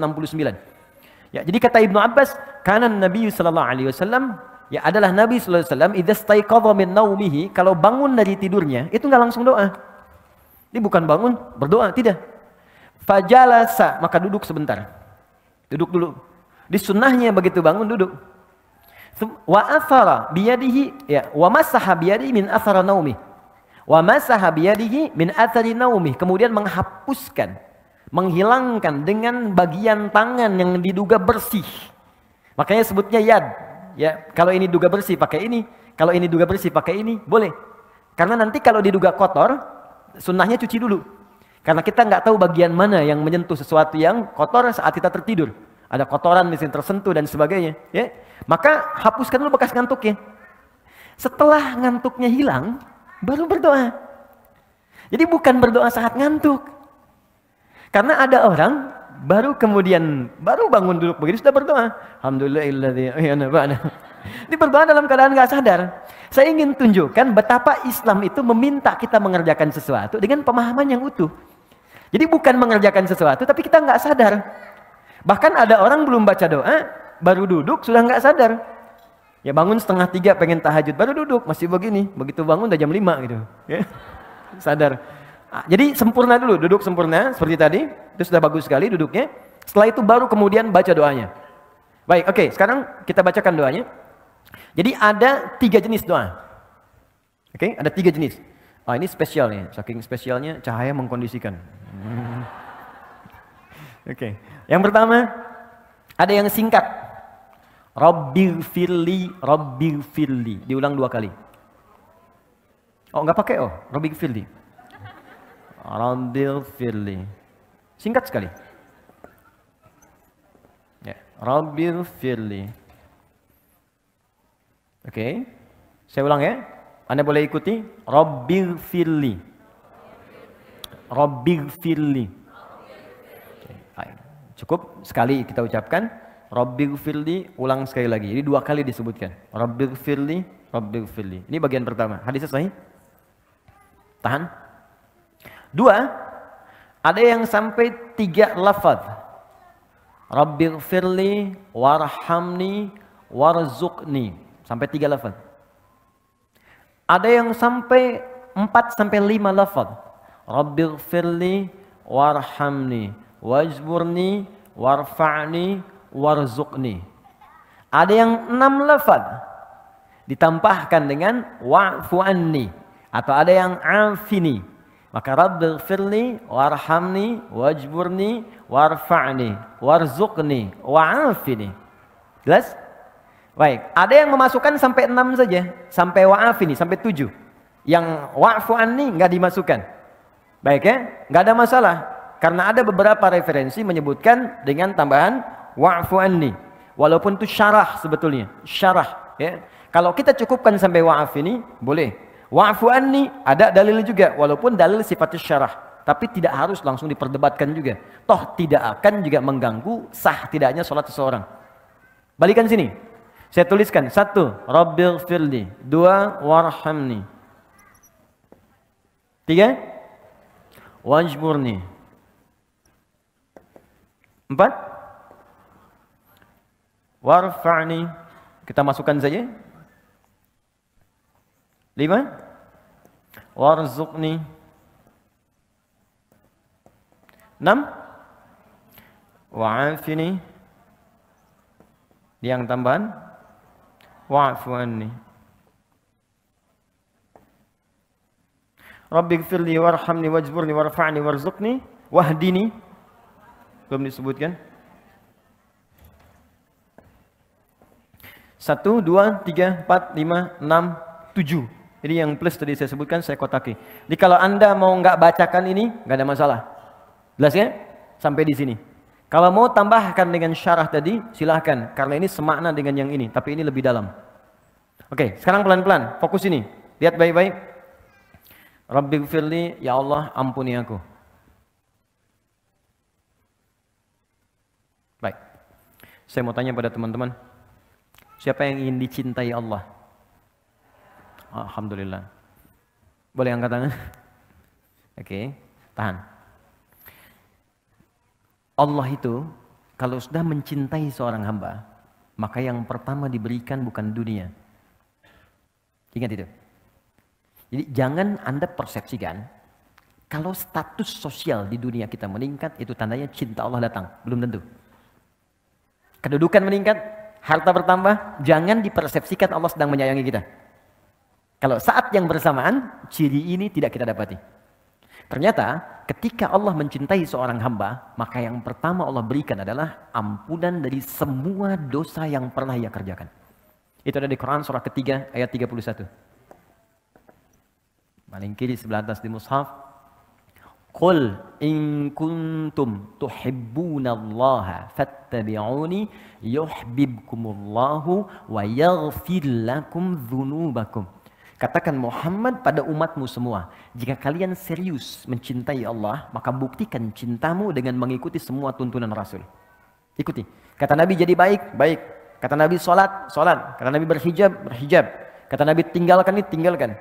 Ya, jadi kata Ibnu Abbas, kana Nabi sallallahu alaihi wasallam, ya adalah Nabi sallallahu alaihi wasallam idza staiqadha min naumihi, kalau bangun dari tidurnya itu enggak langsung doa. Ini bukan bangun berdoa, tidak. Fajalasa, maka duduk sebentar. Duduk dulu. Di sunnahnya begitu bangun duduk. Wa athara biyadihi, ya, wa masaha biyadihi min athara naumi. Wa masaha biyadihi min athari naumi. Kemudian menghapuskan, menghilangkan dengan bagian tangan yang diduga bersih. Makanya sebutnya yad. Ya, kalau ini duga bersih pakai ini, kalau ini duga bersih pakai ini, boleh. Karena nanti kalau diduga kotor, sunnahnya cuci dulu. Karena kita nggak tahu bagian mana yang menyentuh sesuatu yang kotor saat kita tertidur. Ada kotoran misalnya tersentuh dan sebagainya, ya. Maka hapuskan dulu bekas ngantuknya. Setelah ngantuknya hilang, baru berdoa. Jadi bukan berdoa saat ngantuk. Karena ada orang baru bangun duduk begitu sudah berdoa. Alhamdulillahilladzi ahyana ba'da. Ini berdoa dalam keadaan nggak sadar. Saya ingin tunjukkan betapa Islam itu meminta kita mengerjakan sesuatu dengan pemahaman yang utuh. Jadi bukan mengerjakan sesuatu tapi kita nggak sadar. Bahkan ada orang belum baca doa, baru duduk sudah nggak sadar. Ya bangun 2:30 pengen tahajud, baru duduk masih begini. Begitu bangun udah jam 5 gitu. Ya. Sadar. Jadi sempurna dulu, duduk sempurna seperti tadi. Itu sudah bagus sekali duduknya. Setelah itu baru kemudian baca doanya. Baik, oke, sekarang kita bacakan doanya. Jadi ada 3 jenis doa. Oke, ada 3 jenis. Ini spesial nih, saking spesialnya cahaya mengkondisikan. Oke. Yang pertama, ada yang singkat. Rabbighfirli, Rabbighfirli. Diulang 2 kali. Oh, enggak pakai Rabbighfirli. Rabbighfirli. Singkat sekali. Ya, Rabbighfirli. Oke. Saya ulang ya. Anda boleh ikuti. Rabbighfirli. Rabbighfirli. Cukup sekali kita ucapkan. Rabbighfirli, ulang sekali lagi. Jadi 2 kali disebutkan. Rabbighfirli, Rabbighfirli. Ini bagian pertama. Hadisnya sahih. Tahan. 2, ada yang sampai 3 lafaz. Rabbighfirli, warhamni, warzuqni. Sampai 3 lafaz. Ada yang sampai 4 sampai 5 lafaz. Rabbighfirli, warhamni, wajburni, warfa'ni, warzuqni. Ada yang 6 lafaz. Ditambahkan dengan wa'fu anni. Atau ada yang afini. Maka Rabbighfirli, warhamni, wajburni, warfa'ni, warzuqni, wa'afini. Jelas? Baik, ada yang memasukkan sampai 6 saja. Sampai wa'afini, sampai 7. Yang wa'fu anni enggak dimasukkan. Baik ya? Enggak ada masalah. Karena ada beberapa referensi menyebutkan dengan tambahan wa'fu anni. Walaupun itu syarah sebetulnya. Syarah. Ya. Kalau kita cukupkan sampai wa'afini, boleh. Wa'fu anni ada dalil juga. Walaupun dalil sifatnya syarah. Tapi tidak harus langsung diperdebatkan juga. Toh tidak akan juga mengganggu sah tidaknya sholat seseorang. Balikan sini. Saya tuliskan. 1. Rabbighfirli. 2. Warhamni. 3. Wajburni. 4. Warfa'ni. Kita masukkan saja. 5. Warzuqni. 6. Wa'afini. Yang tambahan. Wa'fu anni. Rabbighfirli warhamni wajburni warfa'ni warzuqni wahdini. Belum disebutkan. 1, 2, 3, 4, 5, 6, 7. Jadi yang plus tadi saya sebutkan saya kotaki. Jadi kalau Anda mau nggak bacakan ini nggak ada masalah. Jelas ya? Sampai di sini. Kalau mau tambahkan dengan syarah tadi silahkan. Karena ini semakna dengan yang ini. Tapi ini lebih dalam. Oke, sekarang pelan-pelan. Fokus ini. Lihat baik-baik. Rabbighfirli, ya Allah ampuni aku. Baik. Saya mau tanya pada teman-teman, siapa yang ingin dicintai Allah? Alhamdulillah. Boleh angkat tangan? Oke, tahan. Allah itu kalau sudah mencintai seorang hamba, maka yang pertama diberikan bukan dunia. Ingat itu. Jadi jangan Anda persepsikan kalau status sosial di dunia kita meningkat, itu tandanya cinta Allah datang. Belum tentu. Kedudukan meningkat, harta bertambah, jangan dipersepsikan Allah sedang menyayangi kita. Kalau saat yang bersamaan, ciri ini tidak kita dapati. Ternyata ketika Allah mencintai seorang hamba, maka yang pertama Allah berikan adalah ampunan dari semua dosa yang pernah ia kerjakan. Itu ada di Quran surah ketiga ayat 31. Paling kiri sebelah atas di mushaf. Qul in kuntum tuhibbunallaha fattabi'uni yuhibbukumullahu wa yaghfir lakum dzunubakum. Katakan Muhammad pada umatmu semua, jika kalian serius mencintai Allah, maka buktikan cintamu dengan mengikuti semua tuntunan Rasul. Ikuti. Kata Nabi jadi baik, baik. Kata Nabi sholat, sholat. Kata Nabi berhijab, berhijab. Kata Nabi tinggalkan ini, tinggalkan.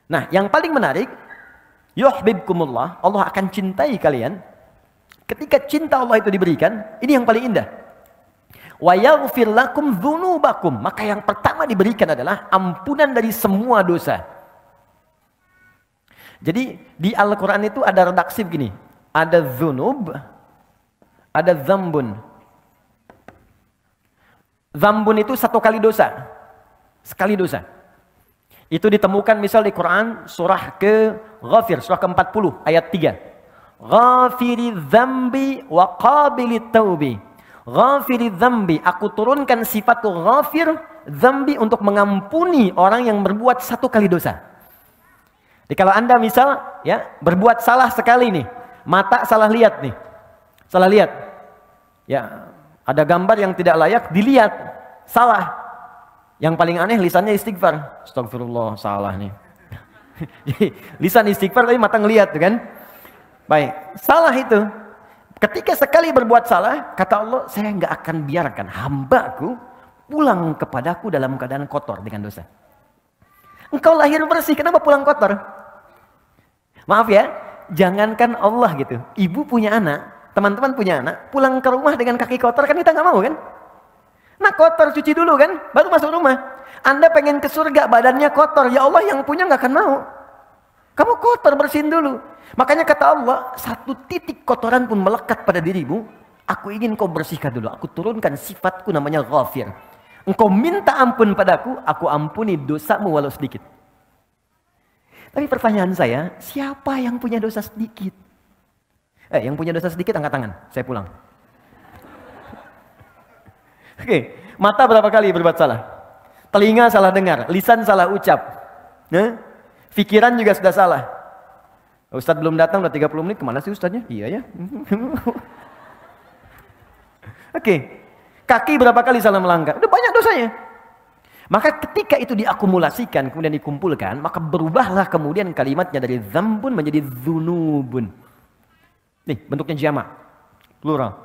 Nah, yang paling menarik, yuhibbukumullah, Allah akan cintai kalian. Ketika cinta Allah itu diberikan, ini yang paling indah. Wa yaghfir lakum dzunubakum, maka yang pertama diberikan adalah ampunan dari semua dosa. Jadi di Al-Qur'an itu ada redaksi begini, ada dzunub, ada dzambun. Dzambun itu satu kali dosa. Sekali dosa. Itu ditemukan misal di Quran surah ke-Ghafir, surah ke-40 ayat 3. Ghafiri dzambi wa qabilit taubi. Ghafiri dzambi, aku turunkan sifat ghafir dzambi untuk mengampuni orang yang berbuat satu kali dosa. Jadi kalau Anda misal ya berbuat salah sekali nih, mata salah lihat nih. Salah lihat. Ya, ada gambar yang tidak layak dilihat, salah. Yang paling aneh lisannya istighfar. Astagfirullah, salah nih. Jadi, lisan istighfar tapi mata ngelihat kan? Baik, salah itu. Ketika sekali berbuat salah, kata Allah, saya nggak akan biarkan hambaku pulang kepadaku dalam keadaan kotor dengan dosa. Engkau lahir bersih, kenapa pulang kotor? Maaf ya, jangankan Allah gitu. Ibu punya anak, teman-teman punya anak, pulang ke rumah dengan kaki kotor, kan kita nggak mau kan? Nah kotor, cuci dulu kan, baru masuk rumah. Anda pengen ke surga, badannya kotor, ya Allah yang punya nggak akan mau. Kamu kotor, bersihin dulu. Makanya kata Allah, satu titik kotoran pun melekat pada dirimu, aku ingin kau bersihkan dulu. Aku turunkan sifatku namanya ghafir. Engkau minta ampun padaku, aku ampuni dosamu walau sedikit. Tapi pertanyaan saya, siapa yang punya dosa sedikit? Yang punya dosa sedikit angkat tangan, saya pulang. Oke, mata berapa kali berbuat salah? Telinga salah dengar, lisan salah ucap. Pikiran juga sudah salah. Ustadz belum datang, udah 30 menit, kemana sih Ustadznya? Iya ya. Oke, kaki berapa kali salah melangkah? Udah banyak dosanya. Maka ketika itu diakumulasikan, kemudian dikumpulkan, maka berubahlah kemudian kalimatnya dari dzambun menjadi dzunubun. Nih, bentuknya jamak, plural.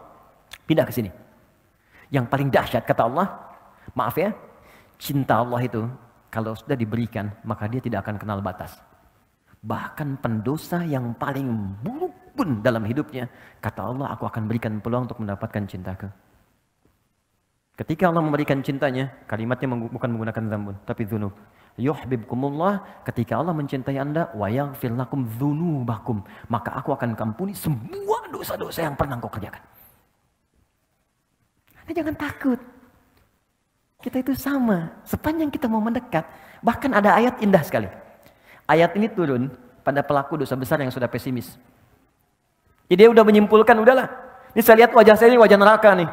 Pindah ke sini. Yang paling dahsyat kata Allah, maaf ya, cinta Allah itu kalau sudah diberikan, maka dia tidak akan kenal batas. Bahkan pendosa yang paling buruk pun dalam hidupnya, kata Allah, aku akan berikan peluang untuk mendapatkan cintaku. Ketika Allah memberikan cintanya, kalimatnya bukan menggunakan dzambun, tapi dzunub. Yuhibbukumullah, ketika Allah mencintai Anda, wa yaghfir lakum dzunubakum, maka aku akan ampuni semua dosa-dosa yang pernah engkau kerjakan. Anda jangan takut. Kita itu sama, sepanjang kita mau mendekat. Bahkan ada ayat indah sekali. Ayat ini turun pada pelaku dosa besar yang sudah pesimis. Jadi dia udah menyimpulkan, udahlah. Ini saya lihat wajah saya ini wajah neraka nih.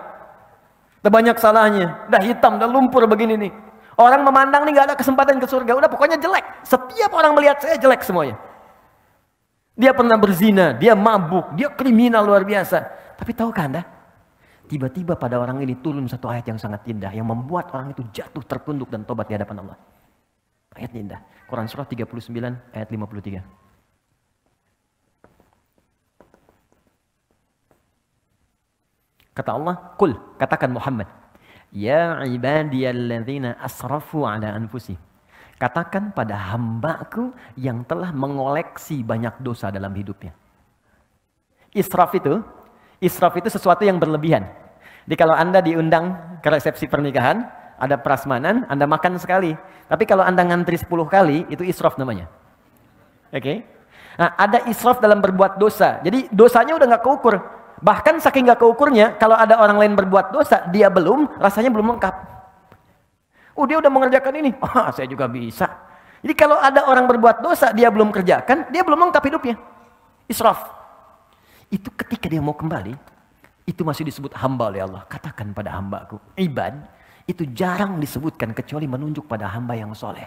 Udah banyak salahnya, udah hitam, udah lumpur begini nih. Orang memandang nih gak ada kesempatan ke surga, udah pokoknya jelek. Setiap orang melihat saya jelek semuanya. Dia pernah berzina, dia mabuk, dia kriminal luar biasa. Tapi tahukah Anda? Tiba-tiba pada orang ini turun satu ayat yang sangat indah, yang membuat orang itu jatuh tertunduk dan tobat di hadapan Allah. Ayatnya indah. Quran surah 39 ayat 53. Kata Allah, "Qul," katakan Muhammad, "Ya ibadiyalladzina asrafu ala anfusihim." Katakan pada hambaku yang telah mengoleksi banyak dosa dalam hidupnya. Israf itu sesuatu yang berlebihan. Jadi kalau Anda diundang ke resepsi pernikahan, ada prasmanan, Anda makan sekali. Tapi kalau Anda ngantri 10 kali, itu israf namanya. Oke? Nah, ada israf dalam berbuat dosa. Jadi dosanya udah nggak keukur. Bahkan saking nggak keukurnya, kalau ada orang lain berbuat dosa, dia belum, rasanya belum lengkap. Oh, dia udah mengerjakan ini. Oh, saya juga bisa. Jadi kalau ada orang berbuat dosa, dia belum kerjakan, dia belum lengkap hidupnya. Israf. Itu ketika dia mau kembali, itu masih disebut hamba oleh Allah. Katakan pada hambaku, ibad, itu jarang disebutkan kecuali menunjuk pada hamba yang soleh.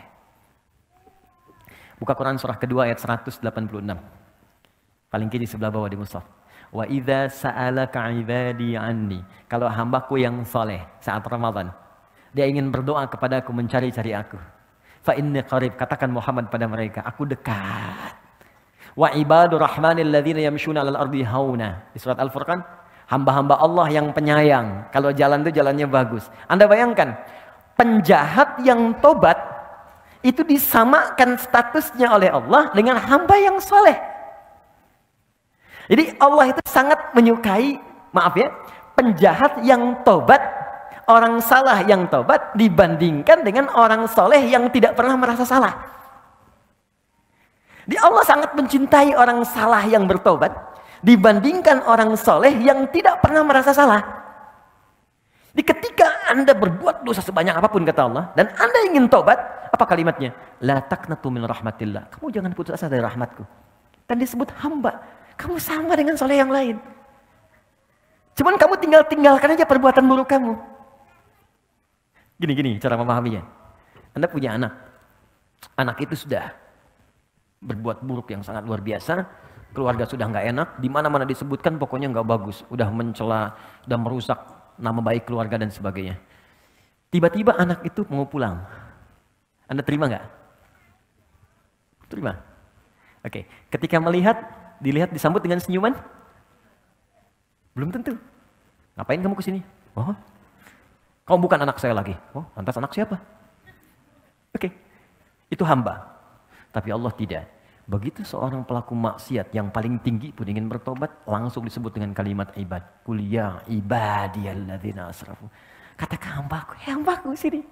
Buka Quran surah kedua ayat 186. Paling kiri sebelah bawah di mushaf. Wa idza sa'alaka 'ibadi 'anni. Kalau hambaku yang soleh saat Ramadan, dia ingin berdoa kepadaku, mencari-cari aku. Fa inni qarib, katakan Muhammad pada mereka, aku dekat. Wa ibadur rahmanil ladzina yamshuna 'alal ardi hauna. Di surat Al-Furqan, hamba-hamba Allah yang penyayang. Kalau jalan itu jalannya bagus. Anda bayangkan, penjahat yang tobat itu disamakan statusnya oleh Allah dengan hamba yang soleh. Jadi Allah itu sangat menyukai, maaf ya, penjahat yang tobat, orang salah yang tobat dibandingkan dengan orang soleh yang tidak pernah merasa salah. Di Allah sangat mencintai orang salah yang bertobat dibandingkan orang soleh yang tidak pernah merasa salah. Di ketika Anda berbuat dosa sebanyak apapun kata Allah dan Anda ingin tobat, apa kalimatnya? La taqnatu min rahmatillah. Kamu jangan putus asa dari rahmatku. Dan disebut hamba. Kamu sama dengan soleh yang lain. Cuman kamu tinggalkan aja perbuatan buruk kamu. Gini cara memahaminya. Anda punya anak. Anak itu sudah berbuat buruk yang sangat luar biasa. Keluarga sudah nggak enak. Di mana-mana disebutkan pokoknya nggak bagus. Udah mencela, udah merusak nama baik keluarga dan sebagainya. Tiba-tiba anak itu mau pulang. Anda terima nggak? Terima. Oke. Ketika dilihat disambut dengan senyuman? Belum tentu. Ngapain kamu kesini? Oh, kamu bukan anak saya lagi. Oh, lantas anak siapa? Oke. Itu hamba. Tapi Allah tidak. Begitu seorang pelaku maksiat yang paling tinggi pun ingin bertobat, langsung disebut dengan kalimat ibad. Qul ya ibadiyalladzina asrafu. Katakan hambaku sini.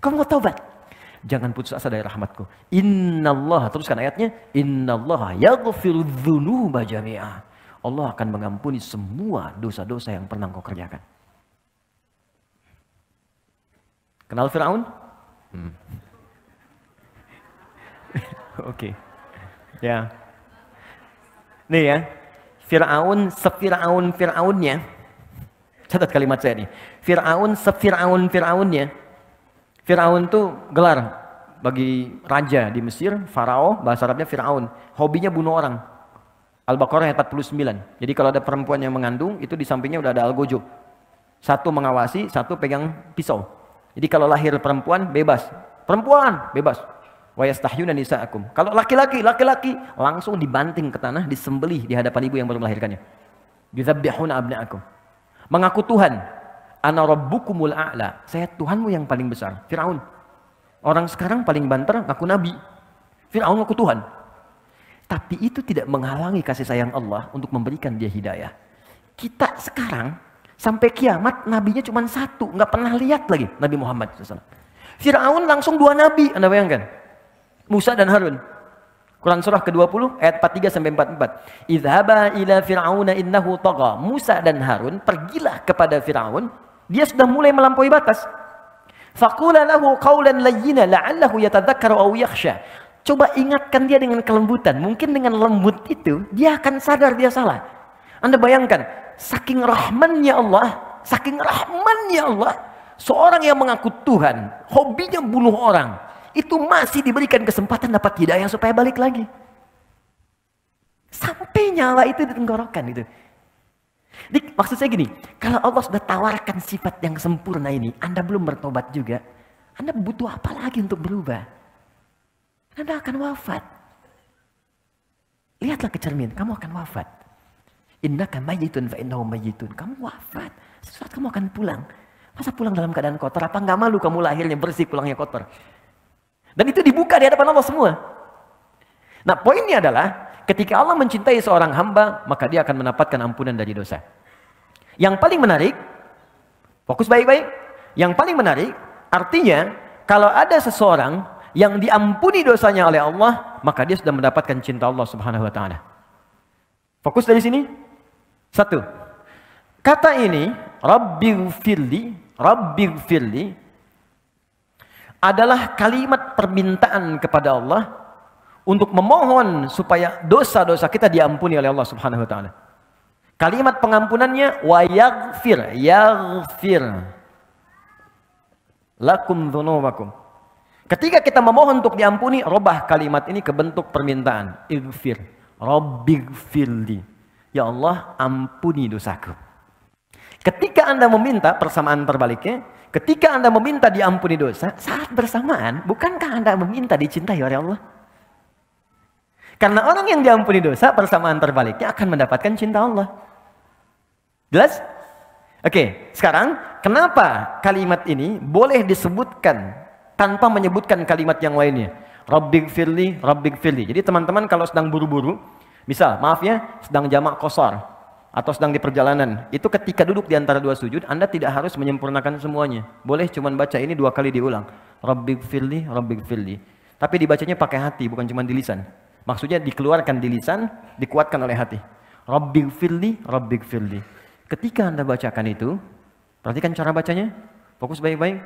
Kamu mau tobat? Jangan putus asa dari rahmatku. Innallaha, teruskan ayatnya. Innallaha yaghfiru dzunuba jami'a. Allah akan mengampuni semua dosa-dosa yang pernah kau kerjakan. Kenal Fir'aun? Oke. Ya. Nih ya. Fir'aunnya. Catat kalimat saya nih. Fir'aunnya. Fir'aun itu gelar bagi raja di Mesir, Farao, bahasa Arabnya Fir'aun. Hobinya bunuh orang. Al-Baqarah ayat 49. Jadi kalau ada perempuan yang mengandung, itu di sampingnya udah ada algojo. Satu mengawasi, satu pegang pisau. Jadi kalau lahir perempuan, bebas. Perempuan, bebas. Wa yastahyuna nisa'akum. Kalau laki-laki, langsung dibanting ke tanah, disembelih di hadapan ibu yang baru melahirkannya. Yuzabbihuna abna'akum. Mengaku Tuhan. Ana rabbukumul a'la. Saya Tuhanmu yang paling besar. Fir'aun. Orang sekarang paling banter ngaku nabi. Fir'aun ngaku Tuhan. Tapi itu tidak menghalangi kasih sayang Allah untuk memberikan dia hidayah. Kita sekarang sampai kiamat nabinya cuma satu, nggak pernah lihat lagi Nabi Muhammad SAW. Fir'aun langsung 2 nabi, Anda bayangkan. Musa dan Harun. Quran surah ke-20 ayat 43 sampai 44. Idhaba ila fir'auna innahu tagha. Musa dan Harun pergilah kepada Fir'aun. Dia sudah mulai melampaui batas. Faqula lahu qawlan layyina la'allahu yatadhakkaru aw yakhsha. Coba ingatkan dia dengan kelembutan. Mungkin dengan lembut itu dia akan sadar dia salah. Anda bayangkan, saking rahmannya Allah, seorang yang mengaku Tuhan, hobinya bunuh orang, itu masih diberikan kesempatan dapat hidayah supaya balik lagi. Sampai nyawa itu di tenggorokan itu. Maksud saya gini, kalau Allah sudah tawarkan sifat yang sempurna ini, Anda belum bertobat juga, Anda butuh apa lagi untuk berubah? Anda akan wafat. Lihatlah ke cermin, kamu akan wafat. Innaka mayyitun fa innahum mayyitun. Kamu wafat, sesuatu kamu akan pulang. Masa pulang dalam keadaan kotor? Apa nggak malu kamu lahirnya bersih, pulangnya kotor? Dan itu dibuka di hadapan Allah semua. Nah, poinnya adalah ketika Allah mencintai seorang hamba, maka dia akan mendapatkan ampunan dari dosa. Yang paling menarik, fokus baik-baik. Yang paling menarik, artinya kalau ada seseorang yang diampuni dosanya oleh Allah, maka dia sudah mendapatkan cinta Allah Subhanahu wa taala. Fokus dari sini. Satu. Kata ini, Rabbighfirli adalah kalimat permintaan kepada Allah untuk memohon supaya dosa-dosa kita diampuni oleh Allah Subhanahu wa taala. Kalimat pengampunannya wa yaghfir lakum dzunubakum. Ketika kita memohon untuk diampuni, robah kalimat ini ke bentuk permintaan. Ighfir, Rabbighfirli. Ya Allah, ampuni dosaku. Ketika Anda meminta, persamaan terbaliknya, ketika Anda meminta diampuni dosa, saat bersamaan, bukankah Anda meminta dicintai oleh Allah? Karena orang yang diampuni dosa, persamaan terbaliknya akan mendapatkan cinta Allah. Jelas? Oke, sekarang kenapa kalimat ini boleh disebutkan tanpa menyebutkan kalimat yang lainnya? Rabbighfirli, Rabbighfirli. Jadi teman-teman kalau sedang buru-buru, misal, maaf ya, sedang jamak qashar atau sedang di perjalanan, itu ketika duduk di antara dua sujud, Anda tidak harus menyempurnakan semuanya. Boleh cuman baca ini 2 kali diulang. Rabbighfirli, Rabbighfirli. Tapi dibacanya pakai hati, bukan cuma di lisan. Maksudnya dikeluarkan di lisan, dikuatkan oleh hati. Rabbighfirli, Rabbighfirli. Ketika Anda bacakan itu, perhatikan cara bacanya, fokus baik-baik.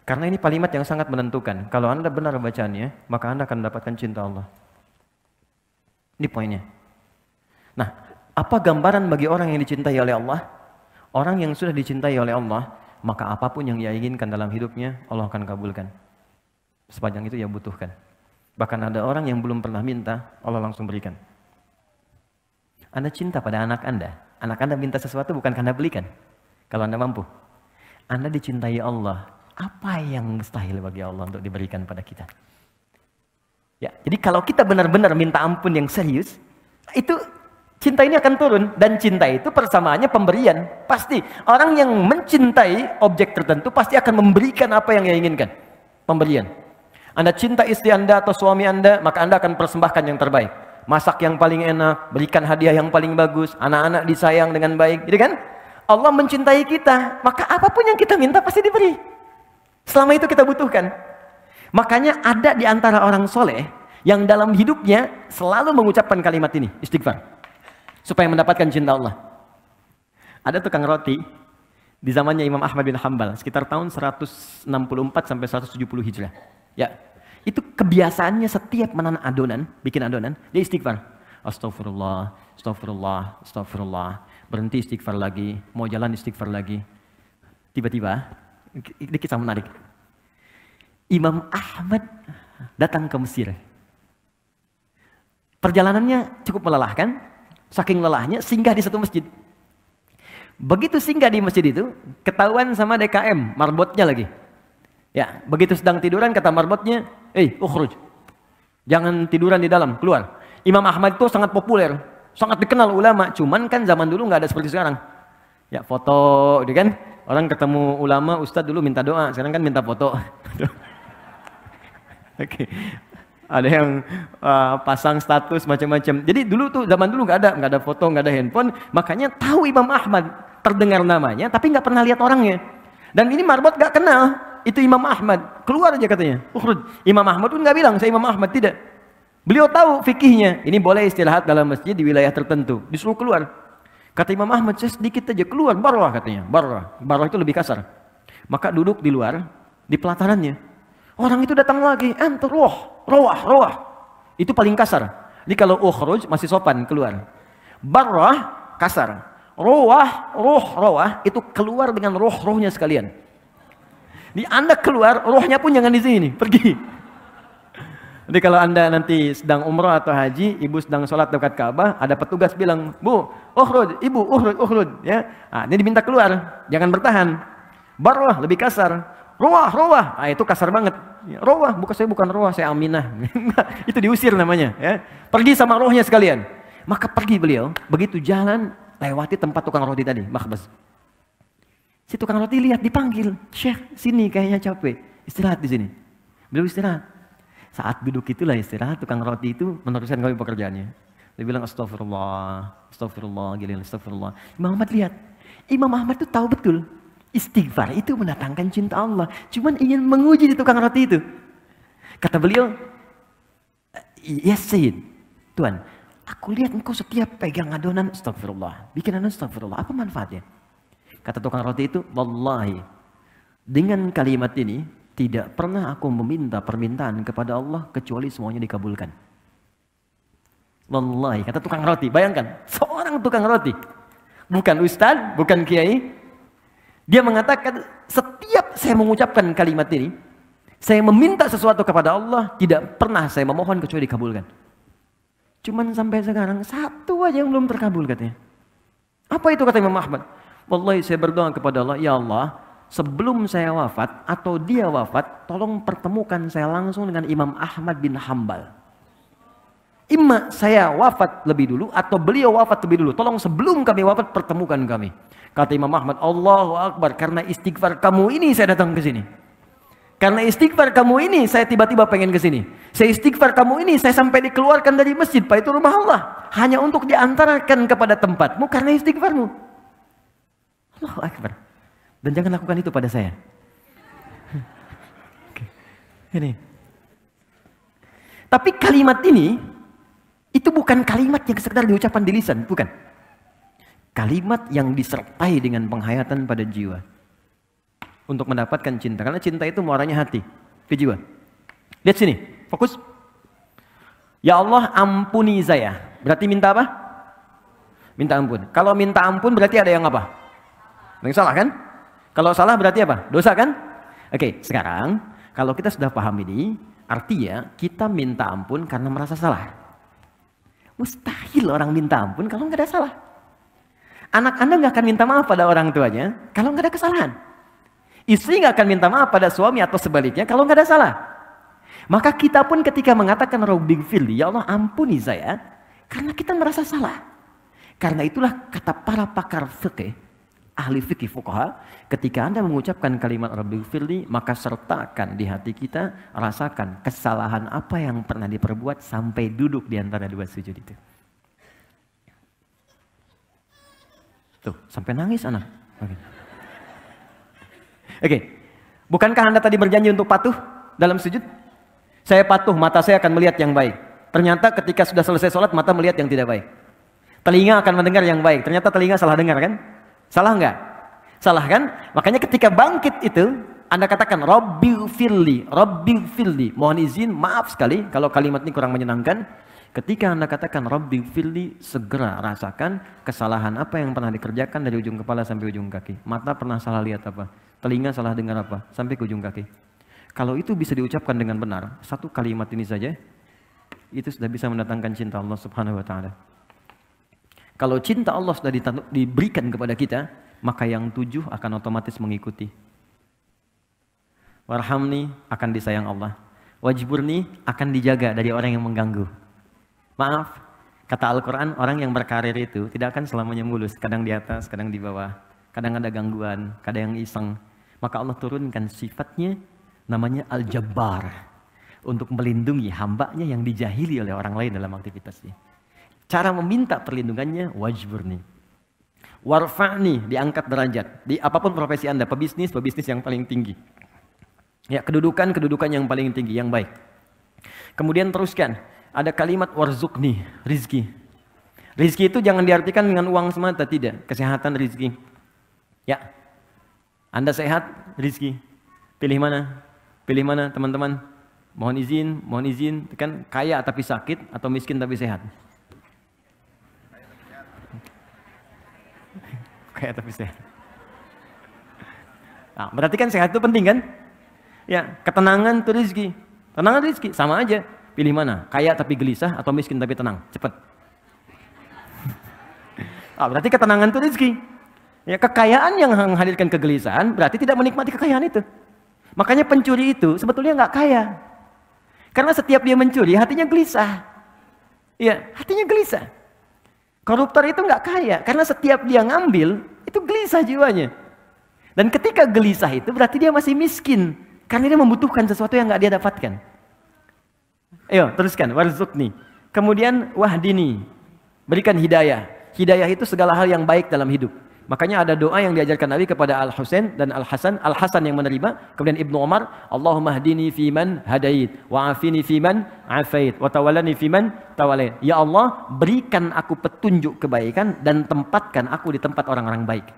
Karena ini kalimat yang sangat menentukan. Kalau Anda benar bacanya, maka Anda akan mendapatkan cinta Allah. Ini poinnya. Nah, apa gambaran bagi orang yang dicintai oleh Allah? Orang yang sudah dicintai oleh Allah, maka apapun yang ia inginkan dalam hidupnya, Allah akan kabulkan. Sepanjang itu ia butuhkan. Bahkan ada orang yang belum pernah minta, Allah langsung berikan. Anda cinta pada anak Anda minta sesuatu bukan karena belikan. Kalau Anda mampu. Anda dicintai Allah. Apa yang mustahil bagi Allah untuk diberikan pada kita? Ya, jadi kalau kita benar-benar minta ampun yang serius, itu cinta ini akan turun. Dan cinta itu persamaannya pemberian. Pasti. Orang yang mencintai objek tertentu pasti akan memberikan apa yang ia inginkan. Pemberian. Anda cinta istri Anda atau suami Anda, maka Anda akan persembahkan yang terbaik. Masak yang paling enak, berikan hadiah yang paling bagus, anak-anak disayang dengan baik, gitu kan? Allah mencintai kita, maka apapun yang kita minta pasti diberi. Selama itu kita butuhkan. Makanya ada di antara orang soleh yang dalam hidupnya selalu mengucapkan kalimat ini, istighfar, supaya mendapatkan cinta Allah. Ada tukang roti di zamannya Imam Ahmad bin Hanbal, sekitar tahun 164 sampai 170 Hijrah. Ya, itu kebiasaannya setiap menahan adonan, bikin adonan, dia istighfar. Astagfirullah, astagfirullah, astagfirullah. Berhenti istighfar lagi, mau jalan istighfar lagi. Tiba-tiba, ini kisah menarik. Imam Ahmad datang ke Mesir. Perjalanannya cukup melelahkan, saking lelahnya singgah di satu masjid. Begitu singgah di masjid itu, ketahuan sama DKM, marbotnya lagi. Ya, begitu sedang tiduran kata marbotnya, ukhruj. Jangan tiduran di dalam, keluar. Imam Ahmad itu sangat populer, sangat dikenal ulama, cuman kan zaman dulu nggak ada seperti sekarang. Ya, foto, gitu kan? Orang ketemu ulama, ustadz dulu minta doa, sekarang kan minta foto. Oke. Ada yang pasang status macam-macam. Jadi dulu tuh zaman dulu nggak ada foto, nggak ada handphone, makanya tahu Imam Ahmad, terdengar namanya, tapi nggak pernah lihat orangnya. Dan ini marbot nggak kenal. Itu Imam Ahmad, keluar aja katanya. Imam Ahmad pun nggak bilang saya Imam Ahmad, tidak. Beliau tahu fikihnya. Ini boleh istirahat dalam masjid di wilayah tertentu. Disuruh keluar. Kata Imam Ahmad, saya sedikit aja keluar, barwah katanya. Barwah itu lebih kasar. Maka duduk di luar, di pelatanannya. Orang itu datang lagi, rawah. Itu paling kasar. Jadi kalau ukhruj masih sopan keluar. Barwah kasar. Rawah itu keluar dengan rohnya sekalian. Di Anda keluar, rohnya pun jangan di sini, pergi. Jadi kalau Anda nanti sedang umrah atau haji, ibu sedang sholat dekat Ka'bah, ada petugas bilang, Bu, ukhruj, ibu, ukhruj, ya. Nah, ini diminta keluar, jangan bertahan. Barwah lebih kasar. Rawah, itu kasar banget. Rawah, bukan rawah, saya Aminah. Itu diusir namanya, ya. Pergi sama rohnya sekalian. Maka pergi beliau, begitu jalan, lewati tempat tukang roti tadi, makhbaz. Si tukang roti lihat dipanggil, Syekh sini kayaknya capek, istirahat di sini. Beliau istirahat. Saat duduk itulah istirahat, tukang roti itu meneruskan kami pekerjaannya. Dia bilang astagfirullah, astagfirullah, gila, astagfirullah. Imam Ahmad lihat, Imam Ahmad itu tahu betul istighfar itu mendatangkan cinta Allah. Cuman ingin menguji di tukang roti itu. Kata beliau, yes Sayyid, Tuhan, aku lihat engkau setiap pegang adonan astagfirullah, bikin adonan astagfirullah, apa manfaatnya? Kata tukang roti itu, wallahi, dengan kalimat ini tidak pernah aku meminta permintaan kepada Allah kecuali semuanya dikabulkan. Wallahi, kata tukang roti, bayangkan, seorang tukang roti, bukan ustaz, bukan kiai, dia mengatakan setiap saya mengucapkan kalimat ini, saya meminta sesuatu kepada Allah, tidak pernah saya memohon kecuali dikabulkan. Cuman sampai sekarang satu aja yang belum terkabul katanya. Apa itu kata Imam Ahmad? Wallahi saya berdoa kepada Allah, ya Allah, sebelum saya wafat atau dia wafat, tolong pertemukan saya langsung dengan Imam Ahmad bin Hambal. Imma saya wafat lebih dulu atau beliau wafat lebih dulu. Tolong sebelum kami wafat pertemukan kami. Kata Imam Ahmad, Allahu Akbar, karena istighfar kamu ini saya datang ke sini. Karena istighfar kamu ini saya tiba-tiba pengen ke sini. Saya istighfar kamu ini saya sampai dikeluarkan dari masjid, Pak, itu rumah Allah, hanya untuk diantarkan kepada tempatmu karena istighfarmu. Allahu Akbar. Dan jangan lakukan itu pada saya. Ini. Tapi kalimat ini itu bukan kalimat yang sekedar diucapkan di lisan, bukan. Kalimat yang disertai dengan penghayatan pada jiwa untuk mendapatkan cinta. Karena cinta itu muaranya hati, ke jiwa. Lihat sini, fokus. Ya Allah, ampuni saya. Berarti minta apa? Minta ampun. Kalau minta ampun berarti ada yang apa? Yang salah kan? Kalau salah berarti apa? Dosa kan? Oke, sekarang kalau kita sudah paham ini, artinya kita minta ampun karena merasa salah. Mustahil orang minta ampun kalau nggak ada salah. Anak Anda nggak akan minta maaf pada orang tuanya kalau nggak ada kesalahan. Istri nggak akan minta maaf pada suami atau sebaliknya kalau nggak ada salah. Maka kita pun ketika mengatakan Rabbighfirli, ya Allah ampuni saya, karena kita merasa salah. Karena itulah kata para pakar fikih, ahli fikih fuqaha, ketika Anda mengucapkan kalimat Rabbighfirli, maka sertakan di hati kita, rasakan kesalahan apa yang pernah diperbuat sampai duduk di antara dua sujud itu. Tuh, sampai nangis anak. Oke. Bukankah Anda tadi berjanji untuk patuh dalam sujud? Saya patuh, mata saya akan melihat yang baik. Ternyata ketika sudah selesai sholat, mata melihat yang tidak baik. Telinga akan mendengar yang baik. Ternyata telinga salah dengar kan? Salah enggak? Salah kan? Makanya ketika bangkit itu, Anda katakan Rabbighfirli, Rabbighfirli. Mohon izin, maaf sekali kalau kalimat ini kurang menyenangkan. Ketika Anda katakan Rabbighfirli, segera rasakan kesalahan apa yang pernah dikerjakan dari ujung kepala sampai ujung kaki. Mata pernah salah lihat apa? Telinga salah dengar apa? Sampai ke ujung kaki. Kalau itu bisa diucapkan dengan benar, satu kalimat ini saja, itu sudah bisa mendatangkan cinta Allah Subhanahu wa Ta'ala. Kalau cinta Allah sudah diberikan kepada kita, maka yang 7 akan otomatis mengikuti. Warhamni akan disayang Allah. Wajburni akan dijaga dari orang yang mengganggu. Maaf, kata Al-Quran, orang yang berkarir itu tidak akan selamanya mulus. Kadang di atas, kadang di bawah. Kadang ada gangguan, kadang yang iseng. Maka Allah turunkan sifatnya, namanya Al-Jabbar. Untuk melindungi hambanya yang dijahili oleh orang lain dalam aktivitasnya. Cara meminta perlindungannya, wajburni. Warfa'ni, diangkat derajat. Di apapun profesi Anda, pebisnis yang paling tinggi. Ya, kedudukan yang paling tinggi, yang baik. Kemudian teruskan, ada kalimat warzukni, rizki. Rizki itu jangan diartikan dengan uang semata, tidak. Kesehatan rizki. Ya, Anda sehat, rizki. Pilih mana? Pilih mana teman-teman? Mohon izin, kan kaya tapi sakit atau miskin tapi sehat? Kaya tapi sehat. Nah, berarti kan sehat itu penting kan? Ya, ketenangan itu rizki. Tenangan rizki, sama aja. Pilih mana? Kaya tapi gelisah atau miskin tapi tenang? Cepat. Berarti ketenangan itu rizki. Ya, kekayaan yang menghadirkan kegelisahan berarti tidak menikmati kekayaan itu. Makanya pencuri itu sebetulnya nggak kaya. Karena setiap dia mencuri hatinya gelisah. Ya, hatinya gelisah. Koruptor itu nggak kaya, karena setiap dia ngambil, itu gelisah jiwanya. Dan ketika gelisah itu berarti dia masih miskin, karena dia membutuhkan sesuatu yang nggak dia dapatkan. Ayo, teruskan, warzuqni. Kemudian wahdini, berikan hidayah. Hidayah itu segala hal yang baik dalam hidup. Makanya ada doa yang diajarkan Nabi kepada Al-Husain dan Al-Hasan. Al-Hasan yang menerima, kemudian Ibnu Umar, Allahumma hdini fiman hadait, wa'afini fiman afait, wa tawallani fiman tawallait. Ya Allah, berikan aku petunjuk kebaikan dan tempatkan aku di tempat orang-orang baik.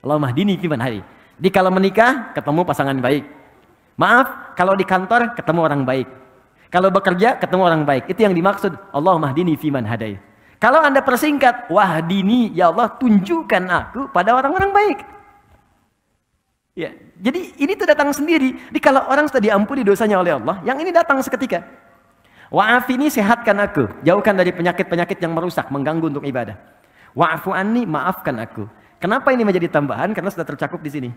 Allahumma hdini fiman hadait. Di kalau menikah, ketemu pasangan baik. Maaf, kalau di kantor, ketemu orang baik. Kalau bekerja, ketemu orang baik. Itu yang dimaksud, Allahumma hdini fiman hadait. Kalau Anda persingkat, wahdini, ya Allah tunjukkan aku pada orang-orang baik. Ya, jadi ini tuh datang sendiri. Jadi kalau orang sudah diampuni dosanya oleh Allah, yang ini datang seketika. Wa'afini, sehatkan aku, jauhkan dari penyakit-penyakit yang merusak, mengganggu untuk ibadah. Wa'afu anni, maafkan aku. Kenapa ini menjadi tambahan? Karena sudah tercakup di sini.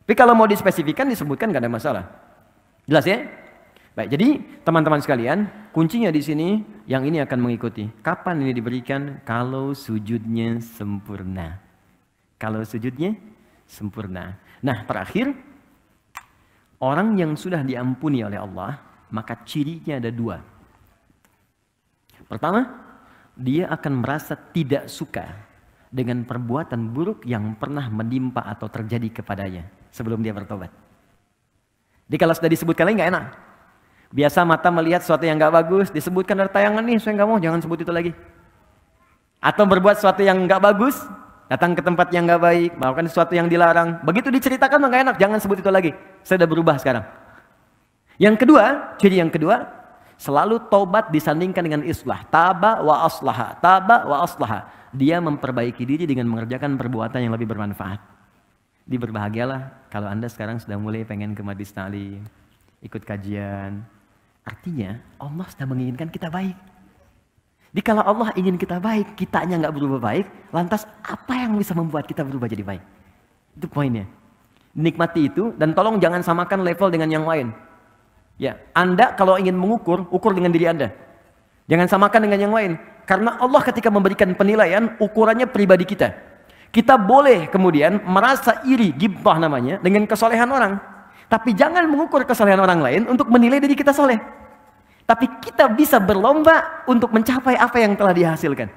Tapi kalau mau dispesifikan, disebutkan gak ada masalah. Jelas ya? Baik, jadi teman-teman sekalian, kuncinya di sini yang ini akan mengikuti. Kapan ini diberikan? Kalau sujudnya sempurna. Kalau sujudnya sempurna. Nah, terakhir, orang yang sudah diampuni oleh Allah, maka cirinya ada dua. Pertama, dia akan merasa tidak suka dengan perbuatan buruk yang pernah menimpa atau terjadi kepadanya sebelum dia bertobat. Jadi kalau sudah disebutkan lagi nggak enak. Biasa mata melihat sesuatu yang nggak bagus, disebutkan dari tayangan nih, saya nggak mau, jangan sebut itu lagi. Atau berbuat sesuatu yang nggak bagus, datang ke tempat yang nggak baik, melakukan sesuatu yang dilarang. Begitu diceritakan nggak enak, jangan sebut itu lagi. Saya sudah berubah sekarang. Yang kedua, ciri yang kedua, selalu tobat disandingkan dengan islah. Taba wa aslaha, taba wa aslaha. Dia memperbaiki diri dengan mengerjakan perbuatan yang lebih bermanfaat. Berbahagialah kalau Anda sekarang sudah mulai pengen ke majlis ta'lim, ikut kajian. Artinya Allah sudah menginginkan kita baik. Jadi kalau Allah ingin kita baik, kitanya nggak berubah baik, lantas apa yang bisa membuat kita berubah jadi baik? Itu poinnya. Nikmati itu dan tolong jangan samakan level dengan yang lain. Ya, Anda kalau ingin mengukur, ukur dengan diri Anda. Jangan samakan dengan yang lain. Karena Allah ketika memberikan penilaian, ukurannya pribadi kita. Kita boleh kemudian merasa iri, ghibthah namanya, dengan kesolehan orang. Tapi jangan mengukur kesolehan orang lain untuk menilai diri kita soleh. Tapi kita bisa berlomba untuk mencapai apa yang telah dihasilkan.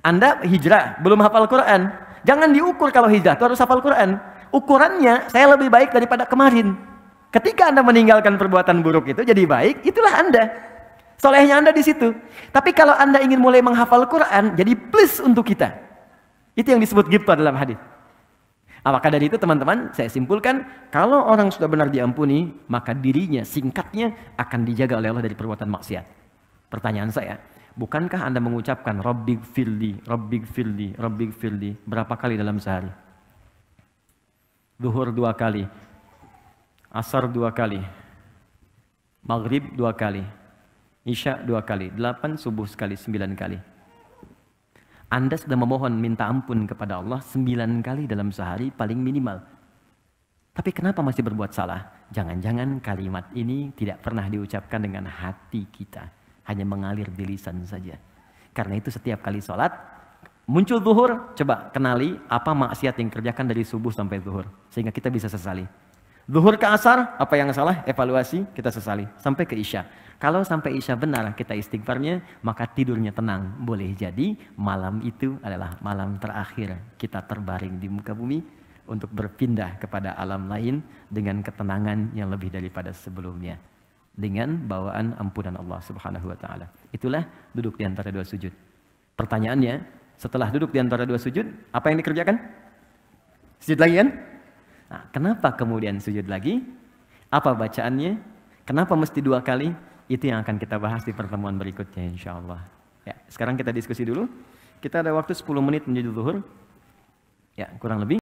Anda hijrah, belum hafal Quran. Jangan diukur kalau hijrah, itu harus hafal Quran. Ukurannya, saya lebih baik daripada kemarin. Ketika Anda meninggalkan perbuatan buruk itu jadi baik, itulah Anda. Solehnya Anda di situ. Tapi kalau Anda ingin mulai menghafal Quran, jadi plus untuk kita. Itu yang disebut ghibthah dalam hadis. Maka dari itu teman-teman, saya simpulkan, kalau orang sudah benar diampuni, maka dirinya, singkatnya, akan dijaga oleh Allah dari perbuatan maksiat. Pertanyaan saya, bukankah Anda mengucapkan Rabbig firli, Rabbig firli, Rabbig firli berapa kali dalam sehari? Zuhur 2 kali, Asar 2 kali, Maghrib 2 kali, Isya 2 kali, 8, subuh sekali, 9 kali. Anda sudah memohon minta ampun kepada Allah 9 kali dalam sehari paling minimal. Tapi kenapa masih berbuat salah? Jangan-jangan kalimat ini tidak pernah diucapkan dengan hati kita. Hanya mengalir di lisan saja. Karena itu setiap kali sholat, muncul zuhur, coba kenali apa maksiat yang kerjakan dari subuh sampai zuhur. Sehingga kita bisa sesali. Zuhur ke asar, apa yang salah? Evaluasi, kita sesali. Sampai ke isya. Kalau sampai isya benar kita istighfarnya, maka tidurnya tenang. Boleh jadi malam itu adalah malam terakhir kita terbaring di muka bumi untuk berpindah kepada alam lain dengan ketenangan yang lebih daripada sebelumnya. Dengan bawaan ampunan Allah Subhanahu wa taala. Itulah duduk di antara dua sujud. Pertanyaannya, setelah duduk di antara dua sujud, apa yang dikerjakan? Sujud lagi kan? Nah, kenapa kemudian sujud lagi? Apa bacaannya? Kenapa mesti 2 kali? Itu yang akan kita bahas di pertemuan berikutnya insyaallah. Ya, sekarang kita diskusi dulu. Kita ada waktu 10 menit menuju zuhur. Ya, kurang lebih.